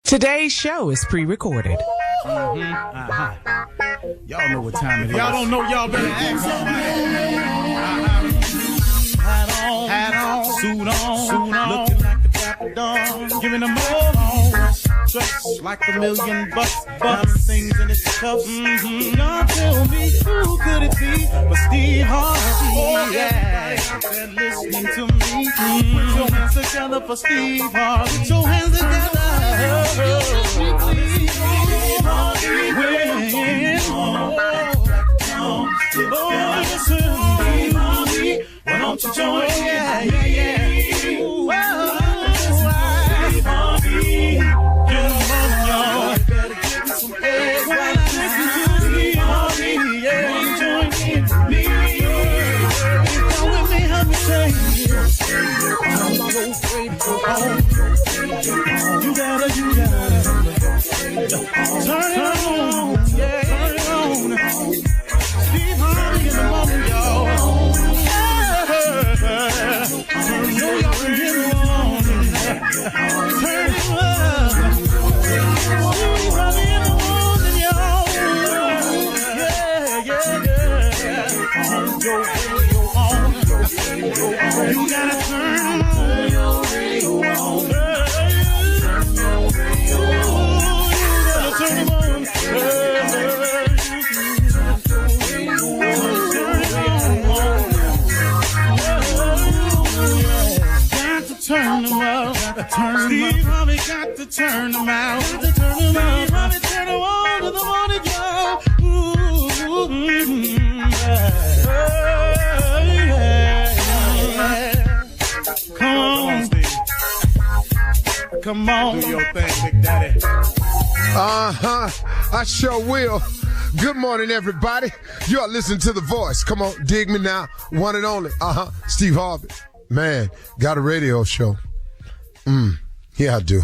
Today's show is pre-recorded. Y'all know what time it is. Y'all don't know, y'all better ask somebody. Hat on, suit on, looking like a dapper dog, giving them all on. Dressed like $1 million bucks, things in its cups. Y'all tell me who could it be but Steve Harvey? Oh yeah, everybody out there listening to me. Put your hands together for Steve Harvey. Put your hands together. Steve Harvey, why don't you join? Yeah. Whoa. Steve Harvey, get on, y'all. Better give me some eggs while I listen to Steve Harvey. Yeah, join in me. Come with me, help me say, I'm so afraid to go home. You gotta turn it on, yeah, turn it on. Steve Harvey in the morning, y'all. Turn it on, turn it up. Steve Harvey in the morning, y'all. Yeah. Turn your radio on. You gotta turn your radio on. Turn it on. Turn them up, Steve Harvey got to turn them out. Steve Harvey turn them on to the morning, y'all. Come on, do your thing, Big Daddy. I sure will. Good morning, everybody. You are listening to The Voice. Come on, dig me now. One and only. Steve Harvey. Man, got a radio show. Yeah, I do.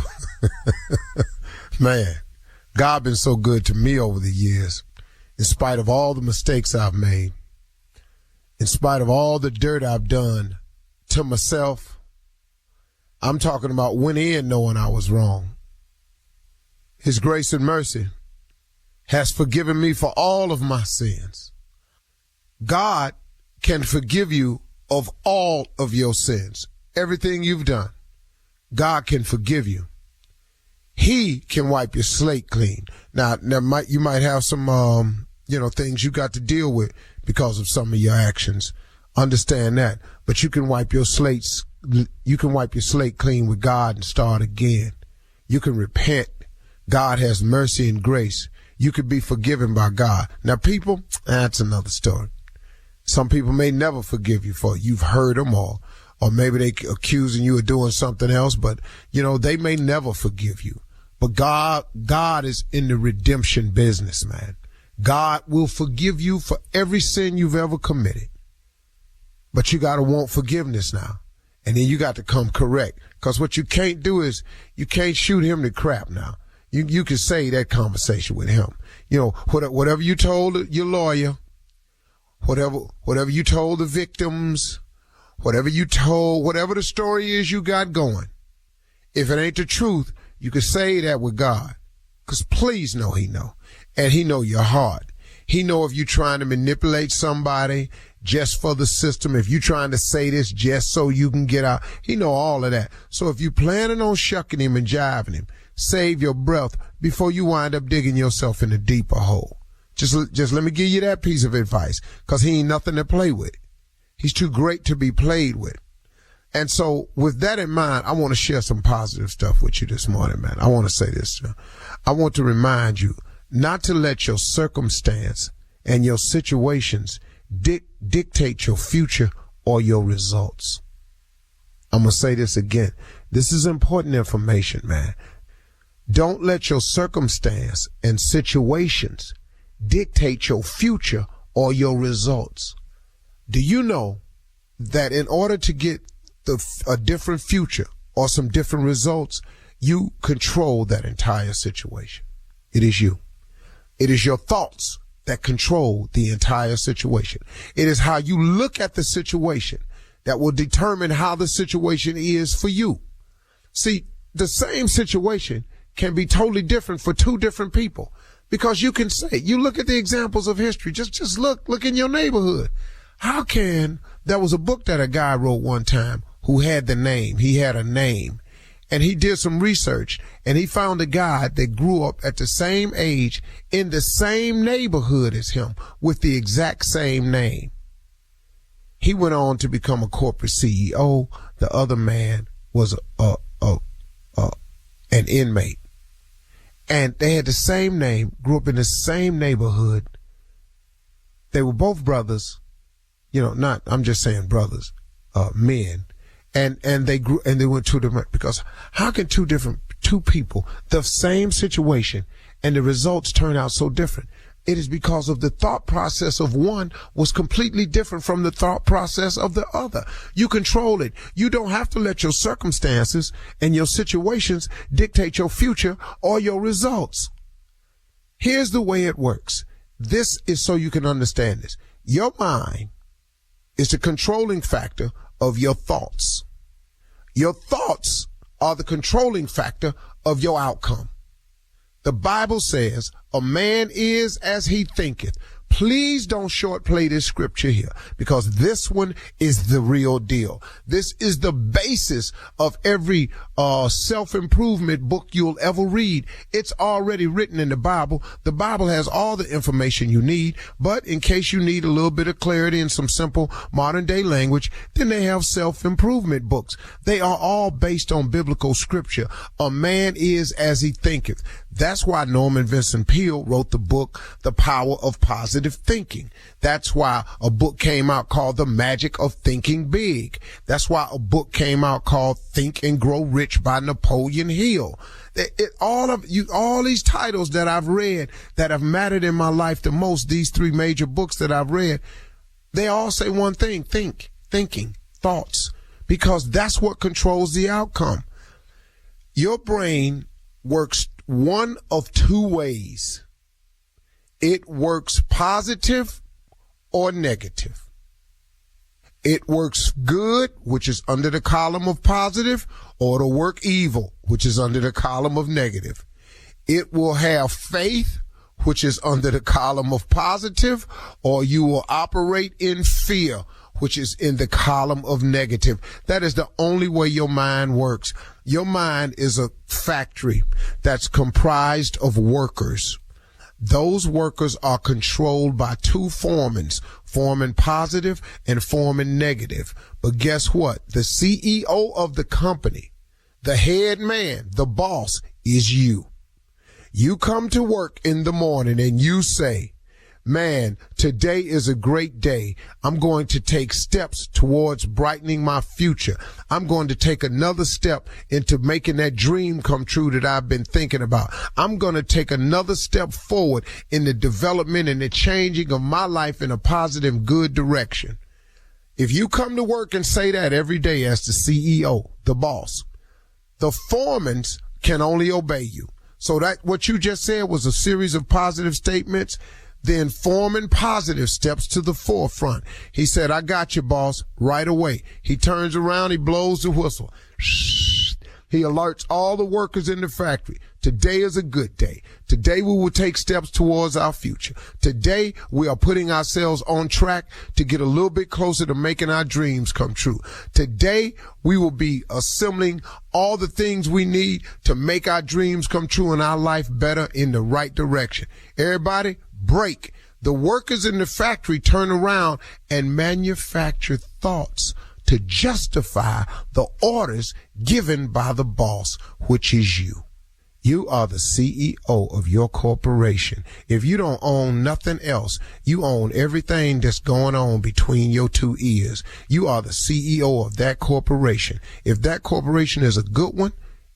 Man, God been so good to me over the years. In spite of all the mistakes I've made. In spite of all the dirt I've done to myself. I'm talking about went in knowing I was wrong. His grace and mercy has forgiven me for all of my sins. God can forgive you of all of your sins. Everything you've done, God can forgive you. He can wipe your slate clean. Now you might have some, things you got to deal with because of some of your actions. Understand that. But you can wipe your slate clean with God and start again. You can repent. God has mercy and grace. You can be forgiven by God. Now, people, that's another story. Some people may never forgive you for it. You've hurt them or maybe they accusing you of doing something else, but they may never forgive you. But God is in the redemption business, man. God will forgive you for every sin you've ever committed. But you got to want forgiveness now. And then you got to come correct. Because what you can't do is you can't shoot him to crap now. You can say that conversation with him. Whatever you told your lawyer, whatever you told the victims, whatever the story is you got going, if it ain't the truth, you can say that with God. Because please know he know. And he know your heart. He know if you trying to manipulate somebody just for the system, if you trying to say this just so you can get out, he know all of that. So if you planning on shucking him and jiving him, save your breath before you wind up digging yourself in a deeper hole. Just let me give you that piece of advice, because he ain't nothing to play with. He's too great to be played with. And so with that in mind, I want to share some positive stuff with you this morning, man. I want to say this. I want to remind you not to let your circumstance and your situations dictate your future or your results. I'm going to say this again. This is important information, man. Don't let your circumstance and situations dictate your future or your results. Do you know that in order to get a different future or some different results, you control that entire situation? It is you. It is your thoughts that control the entire situation. It is how you look at the situation that will determine how the situation is for you. See, the same situation can be totally different for two different people. Because you can say, you look at the examples of history, just look in your neighborhood. How can, there was a book that a guy wrote one time who had he had a name, and he did some research, and he found a guy that grew up at the same age in the same neighborhood as him with the exact same name. He went on to become a corporate CEO. The other man was an inmate. And they had the same name, grew up in the same neighborhood. They were both brothers, I'm just saying brothers, men. And they grew, and they went two different, because how can two people, the same situation, and the results turn out so different? It is because of the thought process of one was completely different from the thought process of the other. You control it. You don't have to let your circumstances and your situations dictate your future or your results. Here's the way it works. This is so you can understand this. Your mind is the controlling factor of your thoughts. Your thoughts are the controlling factor of your outcome. The Bible says, a man is as he thinketh. Please don't short play this scripture here, because this one is the real deal. This is the basis of every self-improvement book you'll ever read. It's already written in the Bible. The Bible has all the information you need, but in case you need a little bit of clarity in some simple modern day language, then they have self-improvement books. They are all based on biblical scripture. A man is as he thinketh. That's why Norman Vincent Peale wrote the book, The Power of Positive Thinking. That's why a book came out called The Magic of Thinking Big. That's why a book came out called Think and Grow Rich by Napoleon Hill. All these titles that I've read that have mattered in my life the most, these three major books that I've read, they all say one thing: thinking, thoughts, because that's what controls the outcome. Your brain works one of two ways. It works positive or negative. It works good, which is under the column of positive, or it'll work evil, which is under the column of negative. It will have faith, which is under the column of positive, or you will operate in fear, which is in the column of negative. That is the only way your mind works. Your mind is a factory that's comprised of workers. Those workers are controlled by two foremans, foreman positive and foreman negative. But guess what? The CEO of the company, the head man, the boss, is you. You come to work in the morning and you say, man, today is a great day. I'm going to take steps towards brightening my future. I'm going to take another step into making that dream come true that I've been thinking about. I'm going to take another step forward in the development and the changing of my life in a positive, good direction. If you come to work and say that every day as the CEO, the boss, the foremen can only obey you. So that what you just said was a series of positive statements. Then foreman positive steps to the forefront. He said, I got you, boss, right away. He turns around, he blows the whistle. Shh. He alerts all the workers in the factory. Today is a good day. Today we will take steps towards our future. Today we are putting ourselves on track to get a little bit closer to making our dreams come true. Today we will be assembling all the things we need to make our dreams come true and our life better in the right direction. Everybody, break. The workers in the factory turn around and manufacture thoughts to justify the orders given by the boss, which is you. You are the CEO of your corporation. If you don't own nothing else, you own everything that's going on between your two ears. You are the CEO of that corporation. If that corporation is a good one,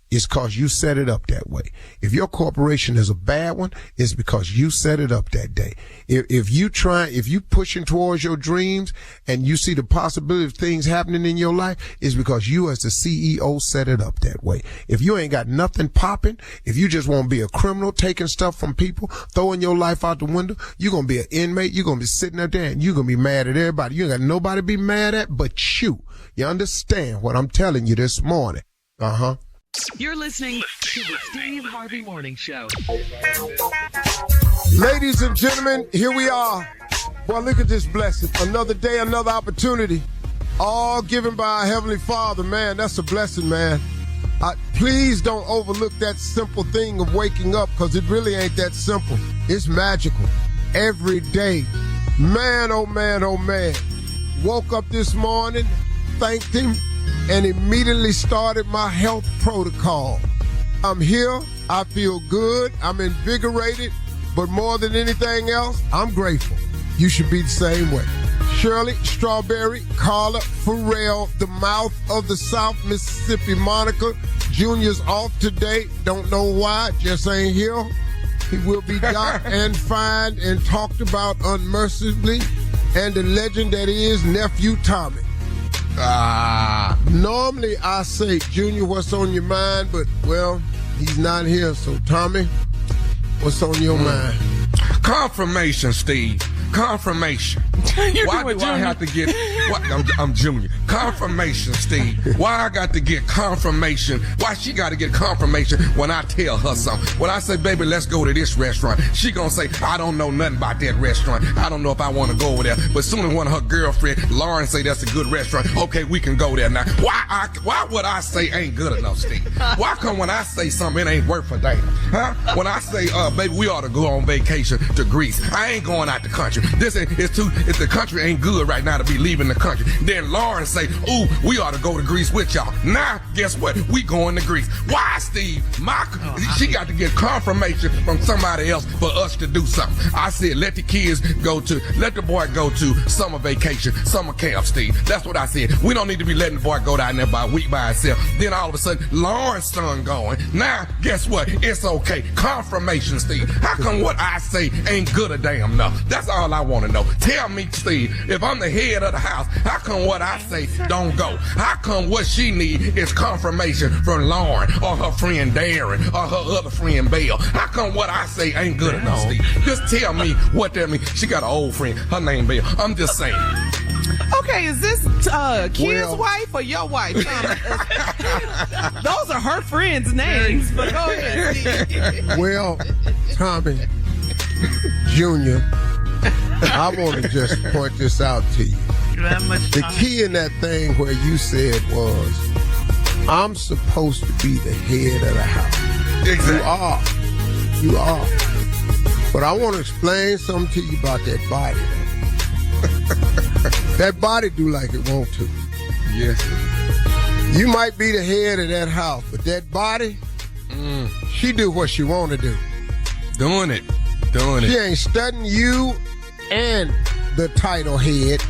it's because you set it up that way. If your corporation is a bad one, it's because you set it up that day. If you pushing towards your dreams and you see the possibility of things happening in your life, it's because you as the CEO set it up that way. If you ain't got nothing popping, if you just want to be a criminal, taking stuff from people, throwing your life out the window, you're going to be an inmate. You're going to be sitting up there and you're going to be mad at everybody. You ain't got nobody to be mad at but you. You understand what I'm telling you this morning? You're listening to the Steve Harvey Morning Show. Ladies and gentlemen, here we are. Boy, look at this blessing. Another day, another opportunity. All given by our Heavenly Father, man. That's a blessing, man. Please don't overlook that simple thing of waking up, because it really ain't that simple. It's magical. Every day. Man, oh man, oh man. Woke up this morning, thanked him, and immediately started my health protocol. I'm here. I feel good. I'm invigorated. But more than anything else, I'm grateful. You should be the same way. Shirley, Strawberry, Carla, Pharrell, the mouth of the South, Mississippi, Monica. Junior's off today. Don't know why. Just ain't here. He will be docked and fined and talked about unmercifully. And the legend that is Nephew Tommy. Normally I say, Junior, what's on your mind? But, well, he's not here. So, Tommy, what's on your mind? Confirmation, Steve. Confirmation. Why do I have to get... I'm Junior. Confirmation, Steve. Why I got to get confirmation? Why she got to get confirmation when I tell her something? When I say, baby, let's go to this restaurant, she gonna say, I don't know nothing about that restaurant. I don't know if I want to go over there. But soon as one of her girlfriend, Lauren, say that's a good restaurant, okay, we can go there now. Why would I say ain't good enough, Steve? Why come when I say something, it ain't worth a damn? Huh? When I say, baby, we ought to go on vacation to Greece, I ain't going out the country. If the country ain't good right now to be leaving the country. Then Lauren say, ooh, we ought to go to Greece with y'all. Now, guess what? We going to Greece. Why, Steve? She got to get confirmation from somebody else for us to do something. I said, let the boy go to summer vacation, summer camp, Steve. That's what I said. We don't need to be letting the boy go down there by a week by himself. Then all of a sudden, Lauren's son going. Now, guess what? It's okay. Confirmation, Steve. How come what I say ain't good a damn enough? That's all I want to know. Tell me, Steve, if I'm the head of the house, how come what I say don't go? How come what she need is confirmation from Lauren or her friend Darren or her other friend Belle? How come what I say ain't good enough, Steve? Just tell me what that means. She got an old friend. Her name Belle. I'm just saying. Okay, is this Kid's wife or your wife? Those are her friends' names. But go ahead, Steve. Well, Tommy, Junior, I want to just point this out to you. The key in that thing where you said was, I'm supposed to be the head of the house. Exactly. You are. But I want to explain something to you about that body. That body do like it want to. Yes. You might be the head of that house, but that body, she do what she want to do. Doing it. She ain't studying you and the title head.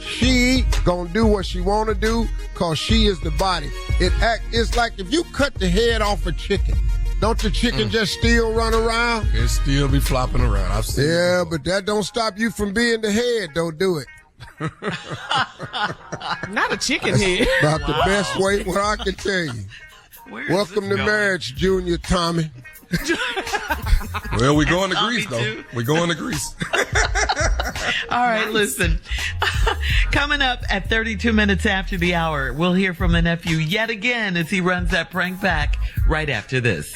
She gonna do what she wanna do because she is the body. It's like if you cut the head off a chicken, don't the chicken just still run around? It still be flopping around. I've seen it. But that don't stop you from being the head. Don't do it. Not a chicken head. About the best way what I can tell you. Welcome to marriage, Junior Tommy. Well, we're going to Greece, though. We're going to Greece. All right, listen. Coming up at 32 minutes after the hour, we'll hear from the nephew yet again as he runs that prank back right after this.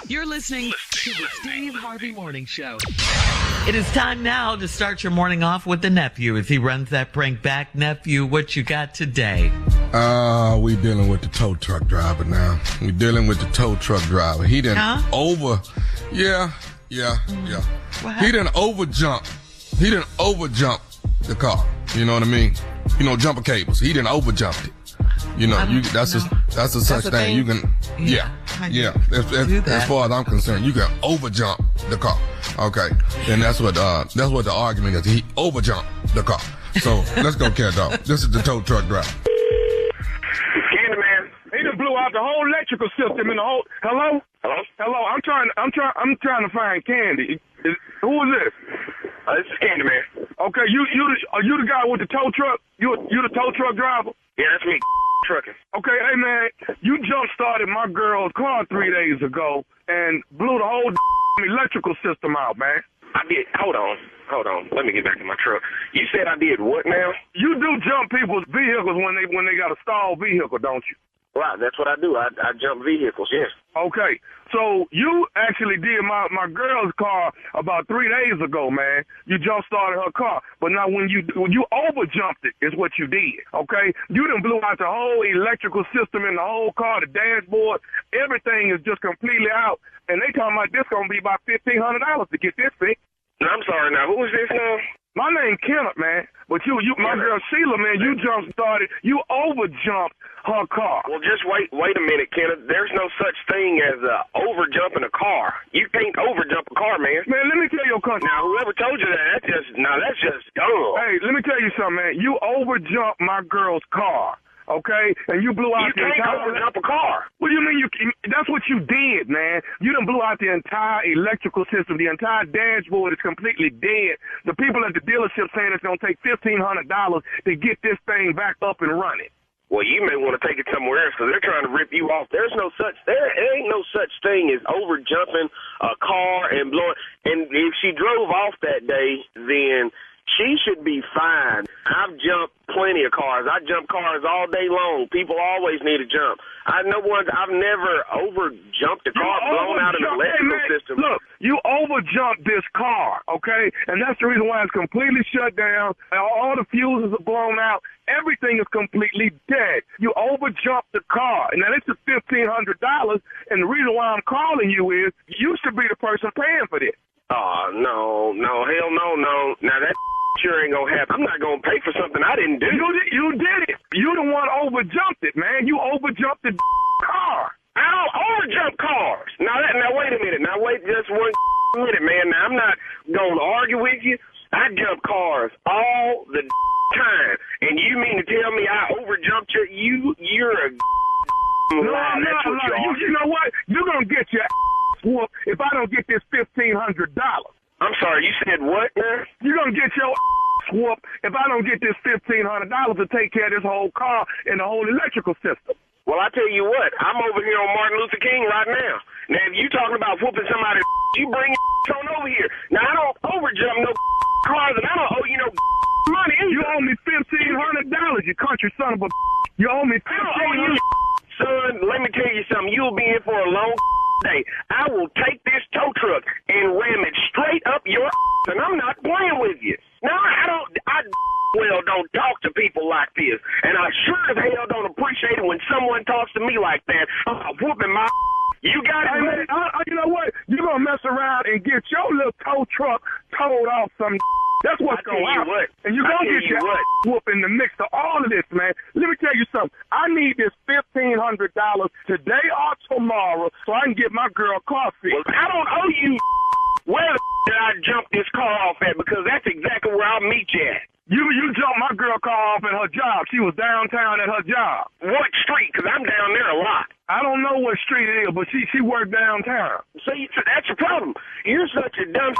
You're listening to the Steve Harvey Morning Show. It is time now to start your morning off with the nephew as he runs that prank back. Nephew, what you got today? We dealing with the tow truck driver now. We dealing with the tow truck driver. He didn't Yeah. He didn't overjump the car. You know what I mean? You know, jumper cables. He didn't overjump it. You know, that's a such thing. You can, as far as I'm concerned, you can overjump the car. Okay, and that's what the argument is. He overjumped the car. So let's go, cat dog. This is the tow truck driver. Candyman, he just blew out the whole electrical system in the whole. Hello. I'm trying to find Candy. Who is this? This is Candyman. Okay, are you the guy with the tow truck? You the tow truck driver? Yeah, that's me. Trucking. Okay, hey man, you jump started my girl's car 3 days ago and blew the whole electrical system out, man. I did. Hold on. Let me get back in my truck. You said I did what now? You do jump people's vehicles when they got a stalled vehicle, don't you? Right, that's what I do. I jump vehicles, yes. Okay, so you actually did my girl's car about 3 days ago, man. You jump started her car, but now when you over jumped it is what you did. Okay, you done blew out the whole electrical system in the whole car, the dashboard, everything is just completely out. And they talking about this gonna be about $1,500 to get this fixed. No, I'm sorry. Now, who is this now? My name Kenneth, man. But my girl Sheila, man, you jump started, you over jumped her car. Well, just wait a minute, Kenneth. There's no such thing as over jumping a car. You can't over jump a car, man. Man, let me tell your country. Now, whoever told you that, that's just dumb. Hey, let me tell you something, man. You over jumped my girl's car. Okay, and you blew out the entire... You can't over jump a car. What do you mean? That's what you did, man. You done blew out the entire electrical system. The entire dashboard is completely dead. The people at the dealership saying it's gonna take $1,500 to get this thing back up and running. Well, you may want to take it somewhere else because they're trying to rip you off. There ain't no such thing as over jumping a car and blowing. And if she drove off that day, then she should be fine. I've jumped plenty of cars. I jump cars all day long. People always need to jump. I've never over jumped a car blown out of the electrical system. Look, you over jumped this car, okay? And that's the reason why it's completely shut down. All the fuses are blown out. Everything is completely dead. You over jumped the car. And now this is $1,500. And the reason why I'm calling you is you should be the person paying for this. Oh, no, hell no. Now that sure ain't gonna happen. I'm not gonna pay for something I didn't do. You did it. You the one over jumped it, man. You over jumped the car. I don't over jump cars. Now wait a minute. Now wait just 1 minute, man. Now I'm not gonna argue with you. I jump cars all the time, and you mean to tell me I over jumped you? You're a lie. That's what you are. You know what? You're gonna get your whooped if I don't get this $1,500. I'm sorry, you said what, man? You're going to get your whooped if I don't get this $1,500 to take care of this whole car and the whole electrical system. Well, I tell you what, I'm over here on Martin Luther King right now. Now, if you talking about whooping somebody, you bring your on over here. Now, I don't overjump no cars, and I don't owe you no money. You owe me $1,500, you country son of a. You owe me $1,500. Son, let me tell you something. You'll be in for a long day. I will take this tow truck and ram it straight up your and I'm not playing with you. Now, I don't talk to people like this, and I sure as hell don't appreciate it when someone talks to me like that. I'm whooping my You got it, man. You know what? You're going to mess around and get your little tow truck towed off some. That's what's going to happen. And you're going to get your whoop in the mix of all of this, man. Let me tell you something. I need this $1,500 today or tomorrow so I can get my girl coffee. Well, I don't owe you where the did I jump this car off at, because that's exactly where I'll meet you at. You jumped my girl car off at her job. She was downtown at her job. What street? Because I'm down there a lot. I don't know what street it is, but she worked downtown. See, that's your problem. You're such a dumb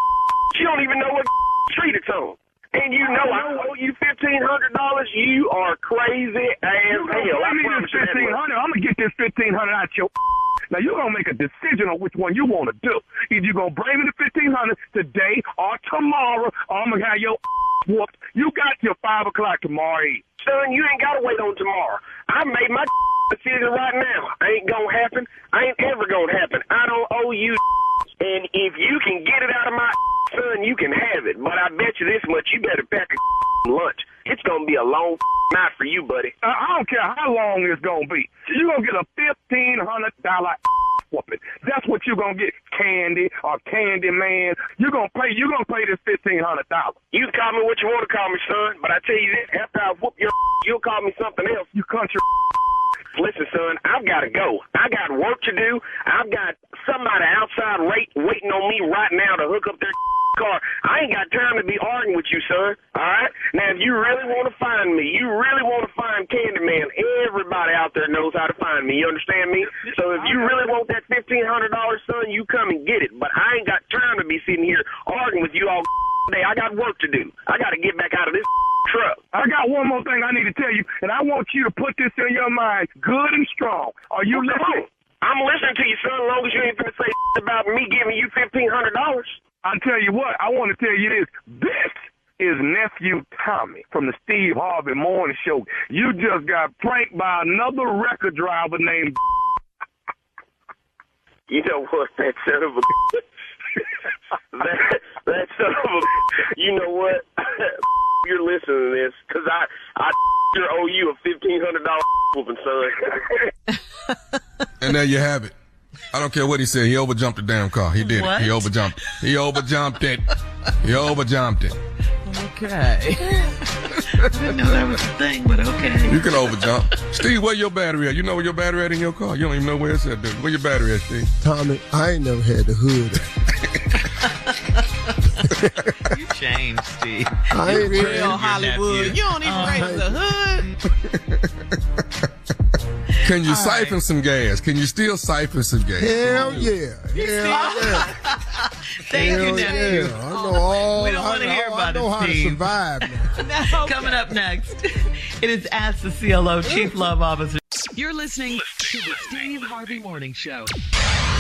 You don't even know what street it's on. And you know I owe you $1,500. You are crazy as hell. I need this $1,500. I'm going to get this $1,500 out your Now, you're going to make a decision on which one you want to do. Either you're going to bring me the $1,500 today or tomorrow, or I'm going to have your whooped. You got till 5 o'clock tomorrow evening. Son, you ain't got to wait on tomorrow. I made my decision right now. Ain't going to happen. Ain't ever going to happen. I don't owe you. And if you can get it out of my son, you can have it. But I bet you this much, you better pack a lunch. It's going to be a long night for you, buddy. I don't care how long it's going to be. You're going to get a $1,500 whooping. That's what you're going to get, Candy or Candy Man. You're going to pay this $1,500. You can call me what you want to call me, son, but I tell you this, after I whoop your you'll call me something else. You country. Listen, son, I've got to go. I got work to do. I've got somebody outside waiting on me right now to hook up their car. I ain't got time to be arguing with you, son. All right? Now, if you really want to find me, you really want to find Candyman, everybody out there knows how to find me. You understand me? So if you really want that $1,500, son, you come and get it. But I ain't got time to be sitting here arguing with you all day. I got work to do. I got to get back out of this truck. I got one more thing I need to tell you, and I want you to put this in your mind good and strong. Are you listening? I'm listening to you, son, as long as you ain't going to say about me giving you $1,500. I'll tell you what, I want to tell you this. This is nephew Tommy from the Steve Harvey Morning Show. You just got pranked by another record driver named. You know what? That son of a. that son of a. You know what? You're listening to this because I sure owe you a $1,500 whooping, son. And there you have it. I don't care what he said. He overjumped the damn car. He did What? it. He overjumped. He overjumped it. He overjumped it. Okay. I didn't know that was a thing, but okay. You can overjump. Steve, where your battery at? You know where your battery at in your car? You don't even know where it's at, dude. Where your battery at, Steve? Tommy, I ain't never had the hood. You changed, Steve. I ain't Real changed. Hollywood. You don't even raise the hood. Can you siphon some gas? Can you still siphon some gas? Hell yeah. Hell yeah. Thank you, Hell nephew. yeah. I know all. We don't want to hear about I know it, how to Steve. survive now. Okay. Coming up next, it is Ask the CLO Chief Love Officer. You're listening to the Steve Harvey Morning Show.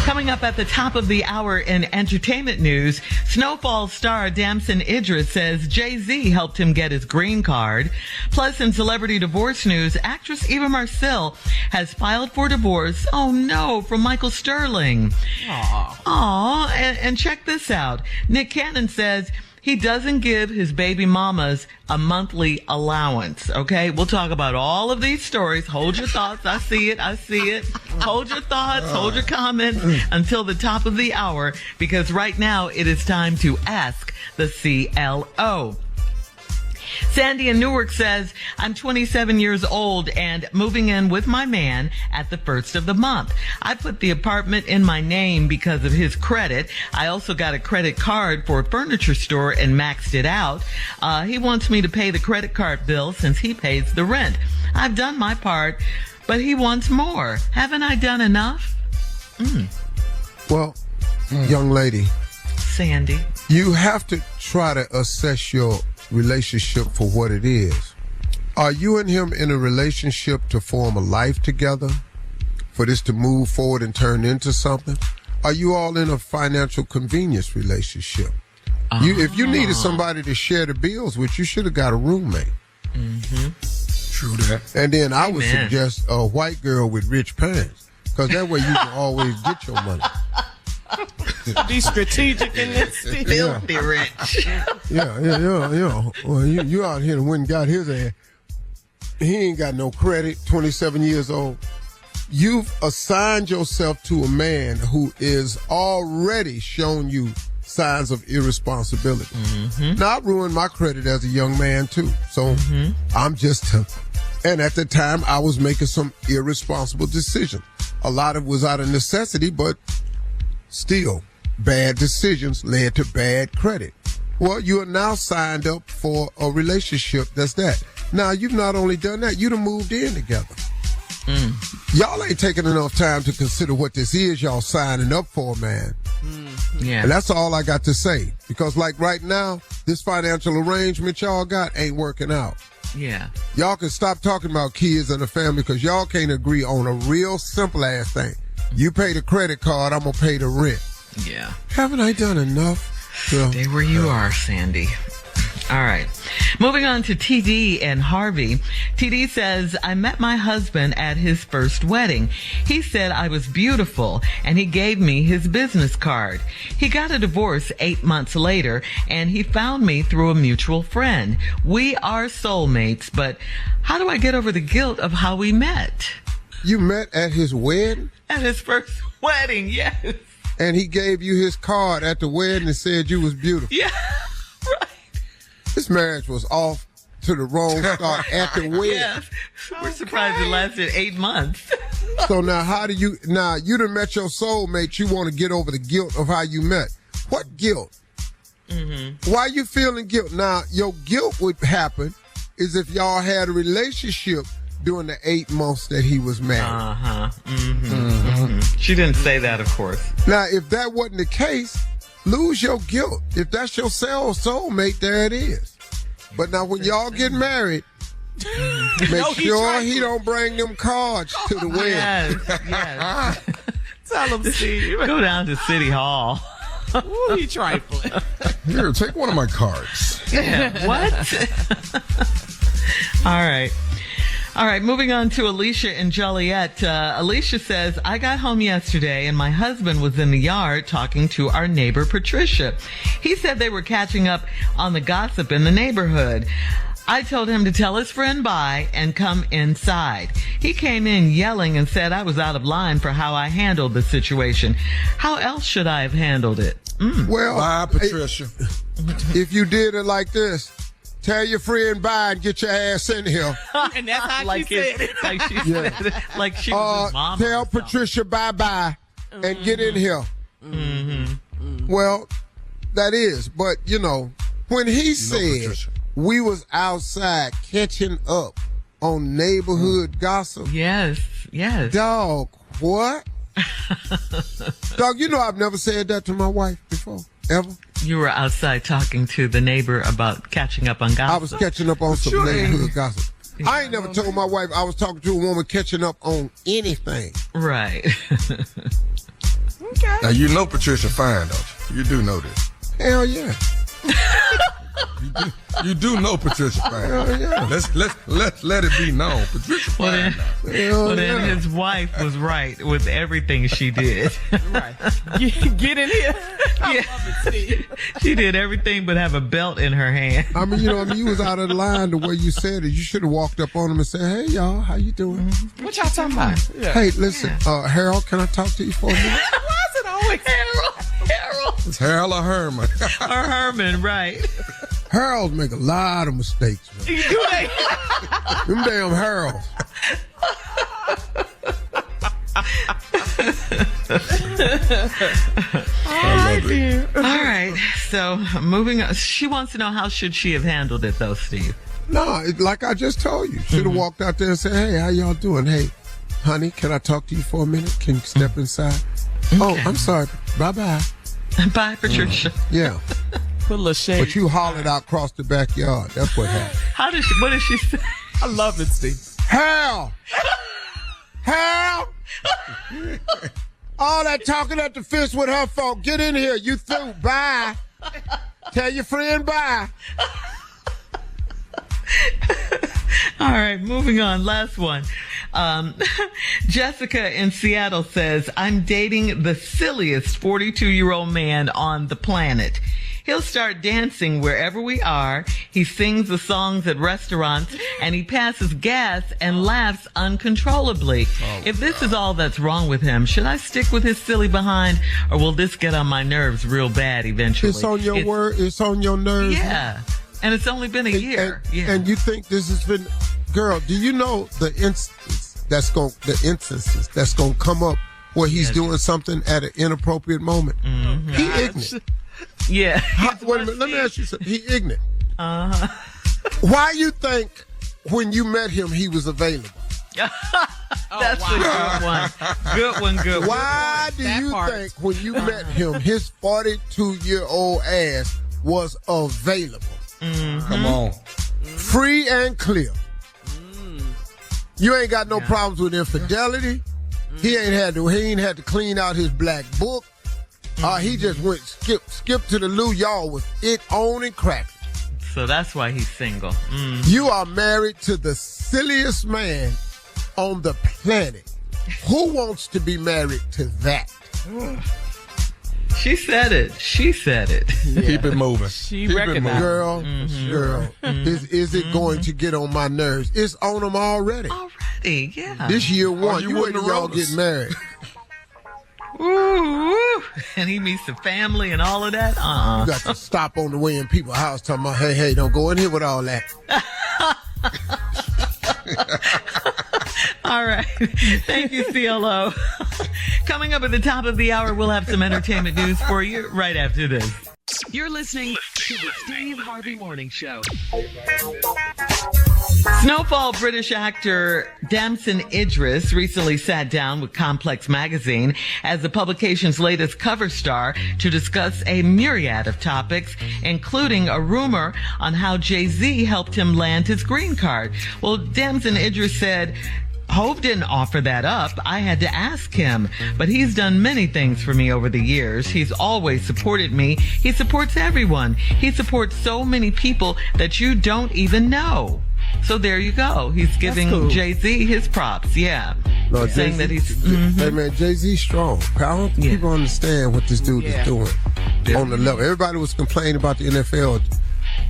Coming up at the top of the hour in entertainment news, Snowfall star Damson Idris says Jay-Z helped him get his green card. Plus, in celebrity divorce news, actress Eva Marcille has filed for divorce, oh no, from Michael Sterling. Aw, and check this out. Nick Cannon says he doesn't give his baby mamas a monthly allowance. Okay, we'll talk about all of these stories. Hold your thoughts. I see it. Hold your thoughts. Hold your comments until the top of the hour, because right now it is time to ask the CLO. Sandy in Newark says, I'm 27 years old and moving in with my man at the first of the month. I put the apartment in my name because of his credit. I also got a credit card for a furniture store and maxed it out. He wants me to pay the credit card bill since he pays the rent. I've done my part, but he wants more. Haven't I done enough? Well, young lady, Sandy. you have to try to assess your relationship for what it is. Are you and him in a relationship to form a life together, for this to move forward and turn into something? Are you all in a financial convenience relationship? If you needed somebody to share the bills with, you should have got a roommate. True that. And then I would Amen. suggest a white girl with rich parents, because that way you can always get your money. Be strategic in this. Steve. Filthy rich. Yeah. Well, you out here and went and got his ass. He ain't got no credit, 27 years old. You've assigned yourself to a man who is already shown you signs of irresponsibility. Now, I ruined my credit as a young man, too. So I'm just, and at the time, I was making some irresponsible decisions. A lot of it was out of necessity, but still, bad decisions led to bad credit. Well, you are now signed up for a relationship that's that. Now, you've not only done that, you done moved in together. Y'all ain't taking enough time to consider what this is y'all signing up for, man. Yeah. And that's all I got to say. Because like right now, this financial arrangement y'all got ain't working out. Yeah. Y'all can stop talking about kids and the family, because y'all can't agree on a real simple ass thing. You pay the credit card, I'm going to pay the rent. Yeah. Haven't I done enough? Stay where you are, Sandy. All right. Moving on to TD and Harvey. TD says, I met my husband at his first wedding. He said I was beautiful, and he gave me his business card. He got a divorce 8 months later, and he found me through a mutual friend. We are soulmates, but how do I get over the guilt of how we met? You met at his wedding? At his first wedding, yes. And he gave you his card at the wedding and said you was beautiful. Yeah, right. This marriage was off to the wrong start at the wedding. Yes. We're surprised it lasted 8 months. So now you done met your soulmate, you want to get over the guilt of how you met. What guilt? Why you feeling guilt? Now, your guilt would happen is if y'all had a relationship during the 8 months that he was married. She didn't say that, of course. Now, if that wasn't the case, lose your guilt. If that's your soulmate, there it is. But now when y'all get married, make sure he don't bring them cards to the wedding. Yes. Tell him, Steve. Go down to City Hall. Ooh, he trifling. Here, take one of my cards. Yeah. What? All right, moving on to Alicia in Joliet. Alicia says, I got home yesterday and my husband was in the yard talking to our neighbor, Patricia. He said they were catching up on the gossip in the neighborhood. I told him to tell his friend bye and come inside. He came in yelling and said I was out of line for how I handled the situation. How else should I have handled it? Well, Bye, Patricia. If you did it like this, tell your friend bye and get your ass in here. And that's how Like she said it. Like she said it. Like she was his mom. Tell Patricia bye-bye and get in here. Well, that is. But, when he said Patricia. we was outside catching up on neighborhood gossip. Yes. Dog, what? Dog, I've never said that to my wife before, ever. You were outside talking to the neighbor about catching up on gossip. I was catching up on some neighborhood gossip. I ain't never told my wife I was talking to a woman catching up on anything. Right. Okay. Now, you know Patricia fine, don't you? You do know this. Hell yeah. You do know Patricia fine. Hell yeah. Let's let it be known. Patricia fine. Then his wife was right with everything she did. Right. Get in here. I Yeah. love it, Steve. She did everything but have a belt in her hand. I mean, you was out of line the way you said it. You should have walked up on him and said, hey, y'all, how you doing? What y'all talking about? Yeah. Hey, listen, Harold, can I talk to you for a minute? Why is it always Harold. It's Harold or Herman. Or Herman, right. Harold make a lot of mistakes, man. Do they? Them damn Harold. All right. So moving on. She wants to know how should she have handled it, though, Steve? No, like I just told you. Should have walked out there and said, hey, how y'all doing? Hey, honey, can I talk to you for a minute? Can you step inside? Okay. Oh, I'm sorry. Bye-bye. Bye, Patricia. Yeah. Put a little shade. But you hollered out across the backyard. That's what happened. What did she say? I love it, Steve. Hal! Hal! All that talking at the fist with her folk. Get in here. You through. Bye. Tell your friend bye. All right, moving on. Last one. Jessica in Seattle says, I'm dating the silliest 42-year-old man on the planet. He'll start dancing wherever we are. He sings the songs at restaurants and he passes gas and laughs uncontrollably. If this is all that's wrong with him, should I stick with his silly behind or will this get on my nerves real bad eventually? It's on your word. It's on your nerves. Yeah. And it's only been a year. And you think this has been, girl, do you know the instances that's going to come up where he's doing something at an inappropriate moment? Mm-hmm. He ignorant. Yeah. Wait a minute, let me ask you something. He ignorant. Why you think when you met him he was available? That's a good one. Good one. Why do you think when you met him his 42-year-old ass was available? Mm-hmm. Come on. Free and clear. You ain't got no problems with infidelity. He ain't had to clean out his black book. He just went skip to the loo. Y'all was it on and cracking. So that's why he's single. You are married to the silliest man on the planet. Who wants to be married to that? She said it. Yeah. Keep it moving. She recognized. Girl, is it going to get on my nerves? It's on them already. Already, yeah. This year one, you you wait till wouldn't y'all roll us. get married. Ooh. And he meets the family and all of that. You got to stop on the way in people's house talking about, hey, don't go in here with all that. All right. Thank you, CLO. Coming up at the top of the hour, we'll have some entertainment news for you right after this. You're listening to the Steve Harvey Morning Show. Snowfall British actor Damson Idris recently sat down with Complex magazine as the publication's latest cover star to discuss a myriad of topics, including a rumor on how Jay-Z helped him land his green card. Well, Damson Idris said Hov didn't offer that up. I had to ask him. But he's done many things for me over the years. He's always supported me. He supports everyone. He supports so many people that you don't even know. So there you go. He's giving Jay-Z his props. Yeah. No, saying that he's... Hey, man, Jay-Z's strong. I don't think people understand what this dude is doing on the level. Everybody was complaining about the NFL,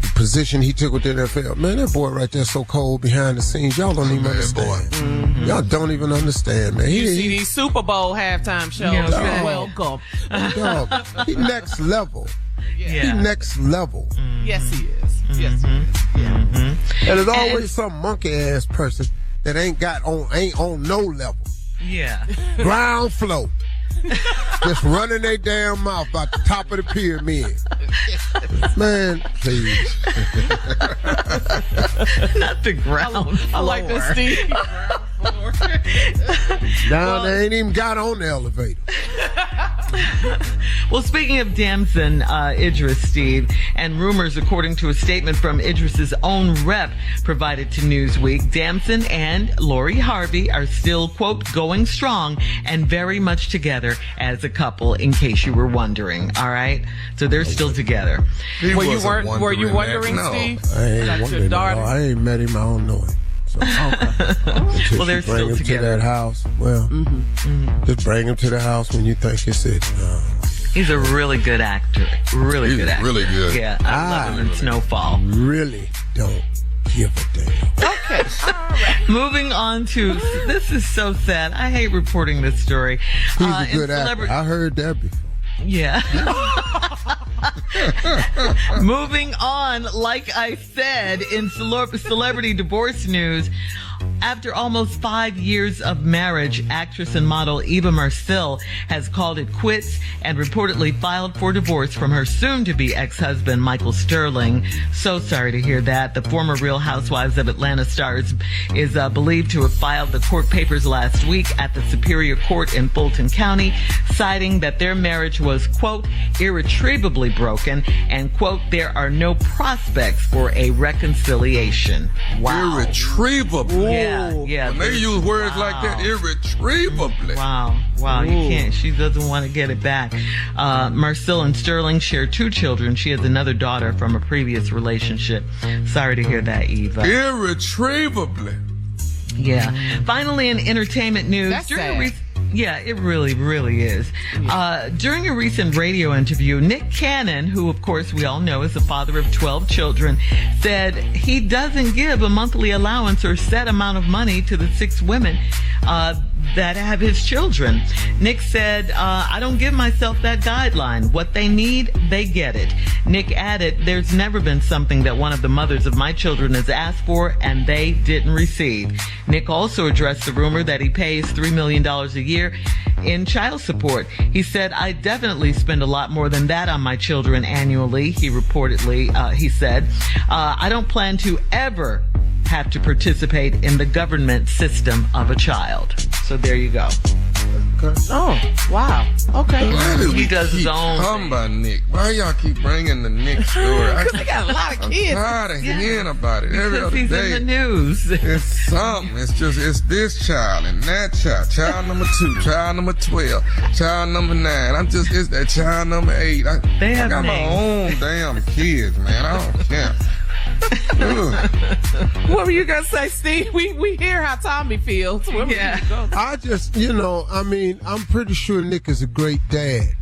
the position he took with the NFL. Man, that boy right there so cold behind the scenes. Y'all don't even understand. Y'all don't even understand, man. You see these Super Bowl halftime shows. Yeah, welcome. Dog, he next level. Yeah. He next level. Yes, he is. Yes, he is. And there's always some monkey ass person that ain't on no level. Yeah. Ground floor. Just running their damn mouth about the top of the pyramid. Man, please. Not the ground floor. I like that, Steve. Down there ain't even got on the elevator. Well, speaking of Damson Idris, Steve, and rumors according to a statement from Idris's own rep provided to Newsweek, Damson and Lori Harvey are still, quote, going strong and very much together as a couple, in case you were wondering. All right? So they're still together. Were you wondering, Steve? I ain't wondering. I ain't met him. I don't know him. So, well, they're still together. Bring him to that house. Well, just bring him to the house when you think it's it. He's a really good actor. Really good actor. Really good. Yeah, I love him in Snowfall. Really don't give a damn. Okay. All right. Moving on to, this is so sad. I hate reporting this story. He's a good actor. I heard that before. Yeah. Moving on, like I said, in celebrity divorce news, after almost 5 years of marriage, actress and model Eva Marcille has called it quits and reportedly filed for divorce from her soon-to-be ex-husband, Michael Sterling. So sorry to hear that. The former Real Housewives of Atlanta star is believed to have filed the court papers last week at the Superior Court in Fulton County, citing that their marriage was, quote, irretrievably broken, and, quote, there are no prospects for a reconciliation. Wow. Irretrievably. Yeah. When they use words like that, irretrievably. Wow, you can't. She doesn't want to get it back. Marcille and Sterling share 2 children. She has another daughter from a previous relationship. Sorry to hear that, Eva. Irretrievably. Yeah. Finally, in entertainment news. That's sad. Yeah, it really, really is. During a recent radio interview, Nick Cannon, who of course we all know is the father of 12 children, said he doesn't give a monthly allowance or set amount of money to the 6 women that have his children. Nick said, I don't give myself that guideline. What they need, they get it. Nick added, there's never been something that one of the mothers of my children has asked for and they didn't receive. Nick also addressed the rumor that he pays $3 million a year in child support. He said, I definitely spend a lot more than that on my children annually, he said. I don't plan to ever have to participate in the government system of a child. So there you go. Oh, wow. Okay. Why do He we does his keep own talking thing. about Nick? Why y'all keep bringing the Nick story? Because they got a lot of kids. I'm tired of hearing about it every Because other he's day. in the news. It's something. It's this child and that child. Child number 2, child number 12, child number 9. It's that child number 8. They have I got my names. own damn kids, man. I don't care. What were you going to say, Steve? We hear how Tommy feels. Yeah. I just, I'm pretty sure Nick is a great dad.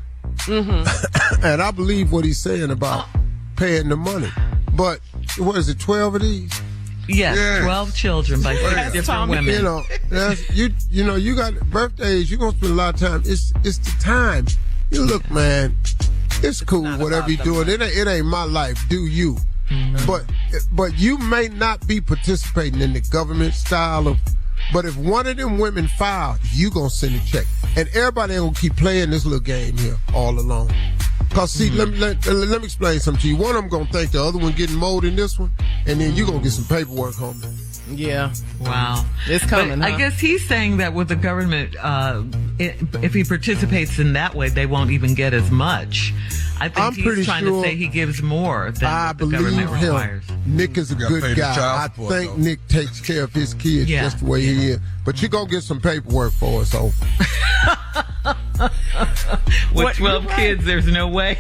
And I believe what he's saying about paying the money. But, what is it, 12 of these? Yes, 12 children by 6 different Tommy. women. You got birthdays, you're going to spend a lot of time. It's the time. You look, man, it's cool, whatever you're doing. It ain't my life. Do you? But you may not be participating in the government style of, but if one of them women file, you gonna send a check. And everybody ain't gonna keep playing this little game here all along. Cause see, let me explain something to you. One of them gonna think the other one getting mowed in this one, and then you gonna get some paperwork home. Yeah. Wow. It's coming, But I guess he's saying that with the government, if he participates in that way, they won't even get as much. I think he's trying to say he gives more than what the government requires. Nick is a good guy. I think Nick takes care of his kids just the way he is. But you're going to get some paperwork for us, so. With 12 kids, there's no way.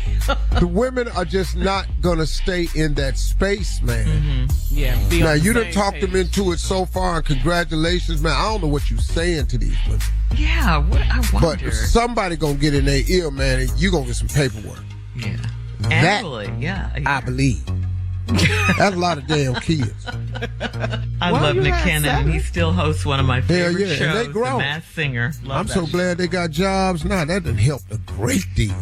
The women are just not going to stay in that space, man. Mm-hmm. Yeah. Now, you done talked them into it so far, and congratulations, man. I don't know what you're saying to these women. Yeah, I wonder. But somebody going to get in their ear, man, and you going to get some paperwork. Yeah. Annually, I believe. That's a lot of damn kids. I love Nick Cannon. He still hosts one of my favorite shows, and they grow. The Masked Singer. I'm so glad they got jobs now. That done helped a great deal.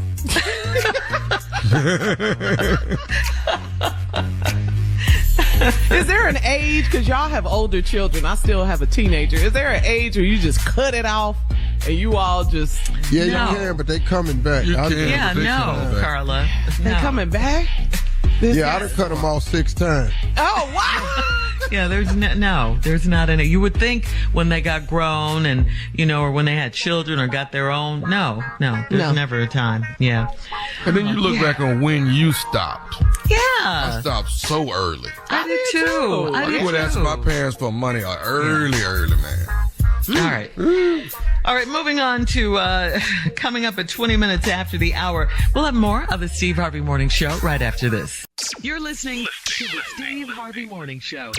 Is there an age, because y'all have older children, I still have a teenager, is there an age where you just cut it off and you all just... Yeah, you can, but they coming back. Carla. They coming back? I done cut them off 6 times. Oh, wow. Yeah, there's not any. You would think when they got grown and, or when they had children or got their own. No, there's never a time. Yeah. And then you look back on when you stopped. Yeah. I stopped so early. I did too. I would ask my parents for money early, man. All right, moving on to coming up at 20 minutes after the hour. We'll have more of the Steve Harvey Morning Show right after this. You're listening to the Steve Harvey Morning Show.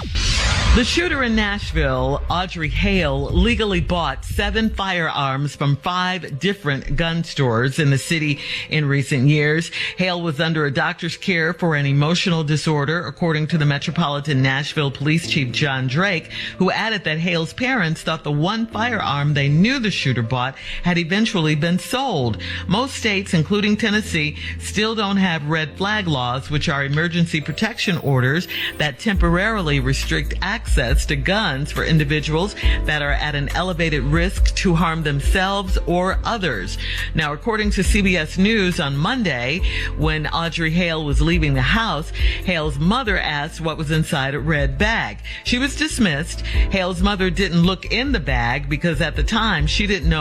The shooter in Nashville, Audrey Hale, legally bought 7 firearms from 5 different gun stores in the city in recent years. Hale was under a doctor's care for an emotional disorder, according to the Metropolitan Nashville Police Chief John Drake, who added that Hale's parents thought the one firearm they knew the shooter bought had eventually been sold. Most states, including Tennessee, still don't have red flag laws, which are emergency protection orders that temporarily restrict access to guns for individuals that are at an elevated risk to harm themselves or others. Now, according to CBS News on Monday, when Audrey Hale was leaving the house, Hale's mother asked what was inside a red bag. She was dismissed. Hale's mother didn't look in the bag because at the time she didn't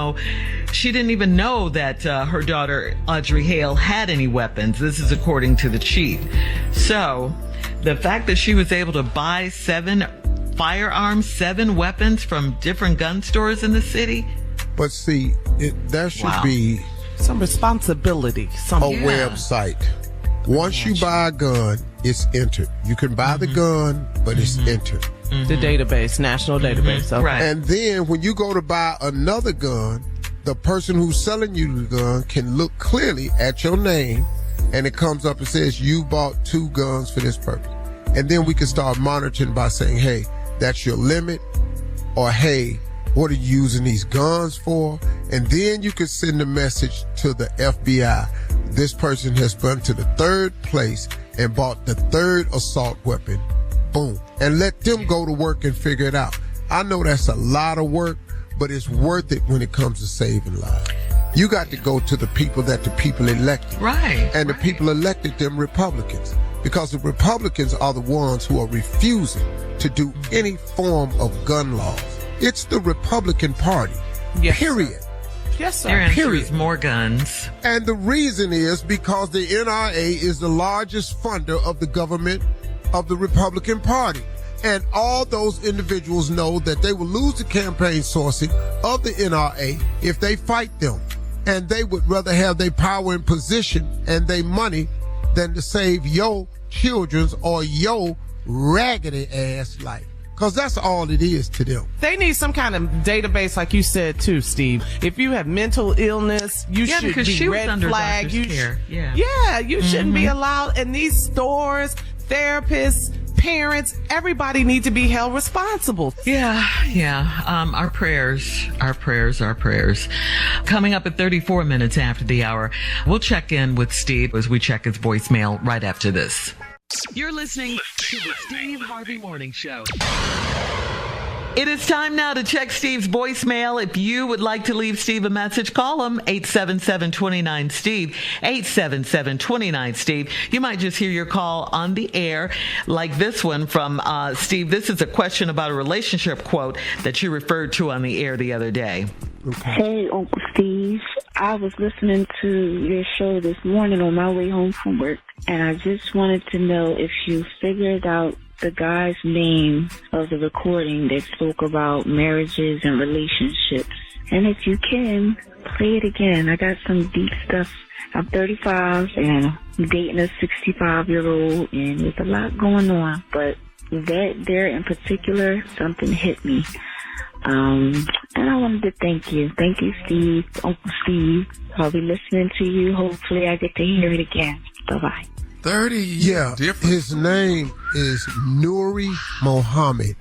even know that her daughter Audrey Hale had any weapons. This is according to the chief. So the fact that she was able to buy 7 firearms, 7 weapons from different gun stores in the city. But see, there should be some responsibility. Website. Once you buy a gun, it's entered. You can buy the gun, but it's entered. The database, national database. Okay. Right. And then when you go to buy another gun, the person who's selling you the gun can look clearly at your name, and it comes up and says you bought 2 guns for this purpose. And then we can start monitoring by saying, hey, that's your limit, or hey, what are you using these guns for? And then you can send a message to the FBI. This person has gone to the 3rd place and bought the 3rd assault weapon. Boom. And let them go to work and figure it out. I know that's a lot of work, but it's worth it when it comes to saving lives. You got to go to the people that the people elected. Right. And the people elected them Republicans. Because the Republicans are the ones who are refusing to do any form of gun laws. It's the Republican Party. Yes, period. Sir. Yes, sir. Their answer is more guns. And the reason is because the NRA is the largest funder of the government of the Republican Party. And all those individuals know that they will lose the campaign sourcing of the NRA if they fight them. And they would rather have their power and position and their money than to save your children's or your raggedy ass life. Because that's all it is to them. They need some kind of database, like you said, too, Steve. If you have mental illness, you should be red flag. You shouldn't be allowed. And these stores, therapists, parents, everybody need to be held responsible. Yeah. Our prayers. Coming up at 34 minutes after the hour, we'll check in with Steve as we check his voicemail right after this. You're listening to the Steve Harvey Morning Show. It is time now to check Steve's voicemail. If you would like to leave Steve a message, call him 877-29-STEVE, 877-29-STEVE. You might just hear your call on the air, like this one from Steve. This is a question about a relationship quote that you referred to on the air the other day. Okay. Hey, Uncle Steve. I was listening to your show this morning on my way home from work, and I just wanted to know if you figured out the guy's name of the recording that spoke about marriages and relationships. And if you can, play it again. I got some deep stuff. I'm 35 and I'm dating a 65-year-old, and there's a lot going on. But that there in particular, something hit me. And I wanted to thank you. Thank you, Steve, Uncle Steve. I'll be listening to you. Hopefully I get to hear it again. Bye-bye. 30 years difference. His name is Nuri Mohammed.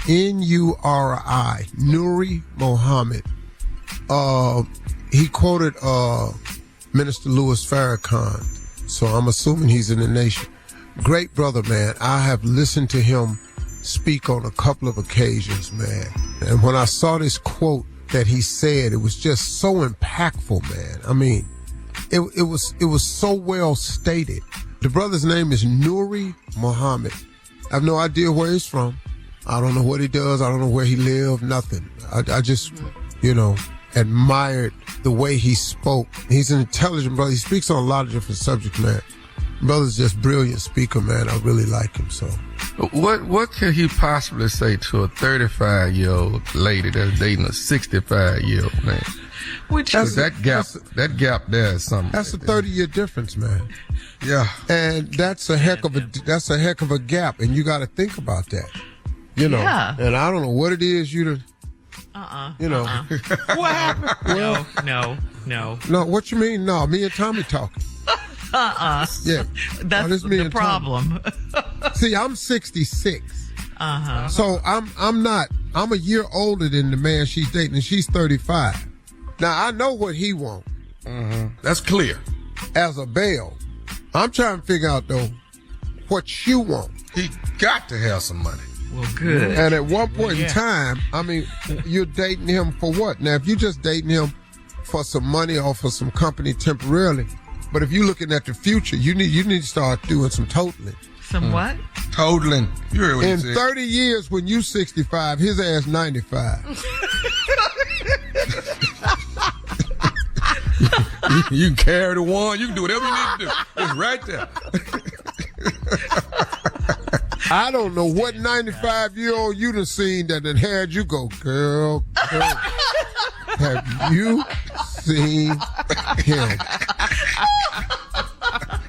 N-U-R-I. Nuri Mohammed. He quoted Minister Louis Farrakhan, so I'm assuming he's in the nation. Great brother, man. I have listened to him speak on a couple of occasions, man. And when I saw this quote that he said, it was just so impactful, man. I mean, it was so well stated. The brother's name is Nuri Mohammed. I have no idea where he's from. I don't know what he does. I don't know where he lived, nothing. I just, admired the way he spoke. He's an intelligent brother. He speaks on a lot of different subjects, man. Brother's just brilliant speaker, man. I really like him, so. What can he possibly say to a 35-year-old lady that's dating a 65-year-old man? That gap there is something. That's a 30-year difference, man. Yeah. And that's a heck of a gap, and you got to think about that. Yeah. And I don't know what it is What happened? Well, no. No, what you mean? No, me and Tommy talking. Yeah. That's the problem. See, I'm 66. So I'm a year older than the man she's dating, and she's 35. Now, I know what he wants. That's clear. As a bail. I'm trying to figure out, though, what you want. He got to have some money. Well, good. And at one point in time, I mean, you're dating him for what? Now, if you're just dating him for some money or for some company temporarily, but if you're looking at the future, you need to start doing some totaling. Some what? Totaling. You heard what he said. 30 years, when you 65, his ass 95. You can carry the one. You can do whatever you need to do. It's right there. I don't know what 95-year-old you done seen that done had you go, girl. Have you seen him?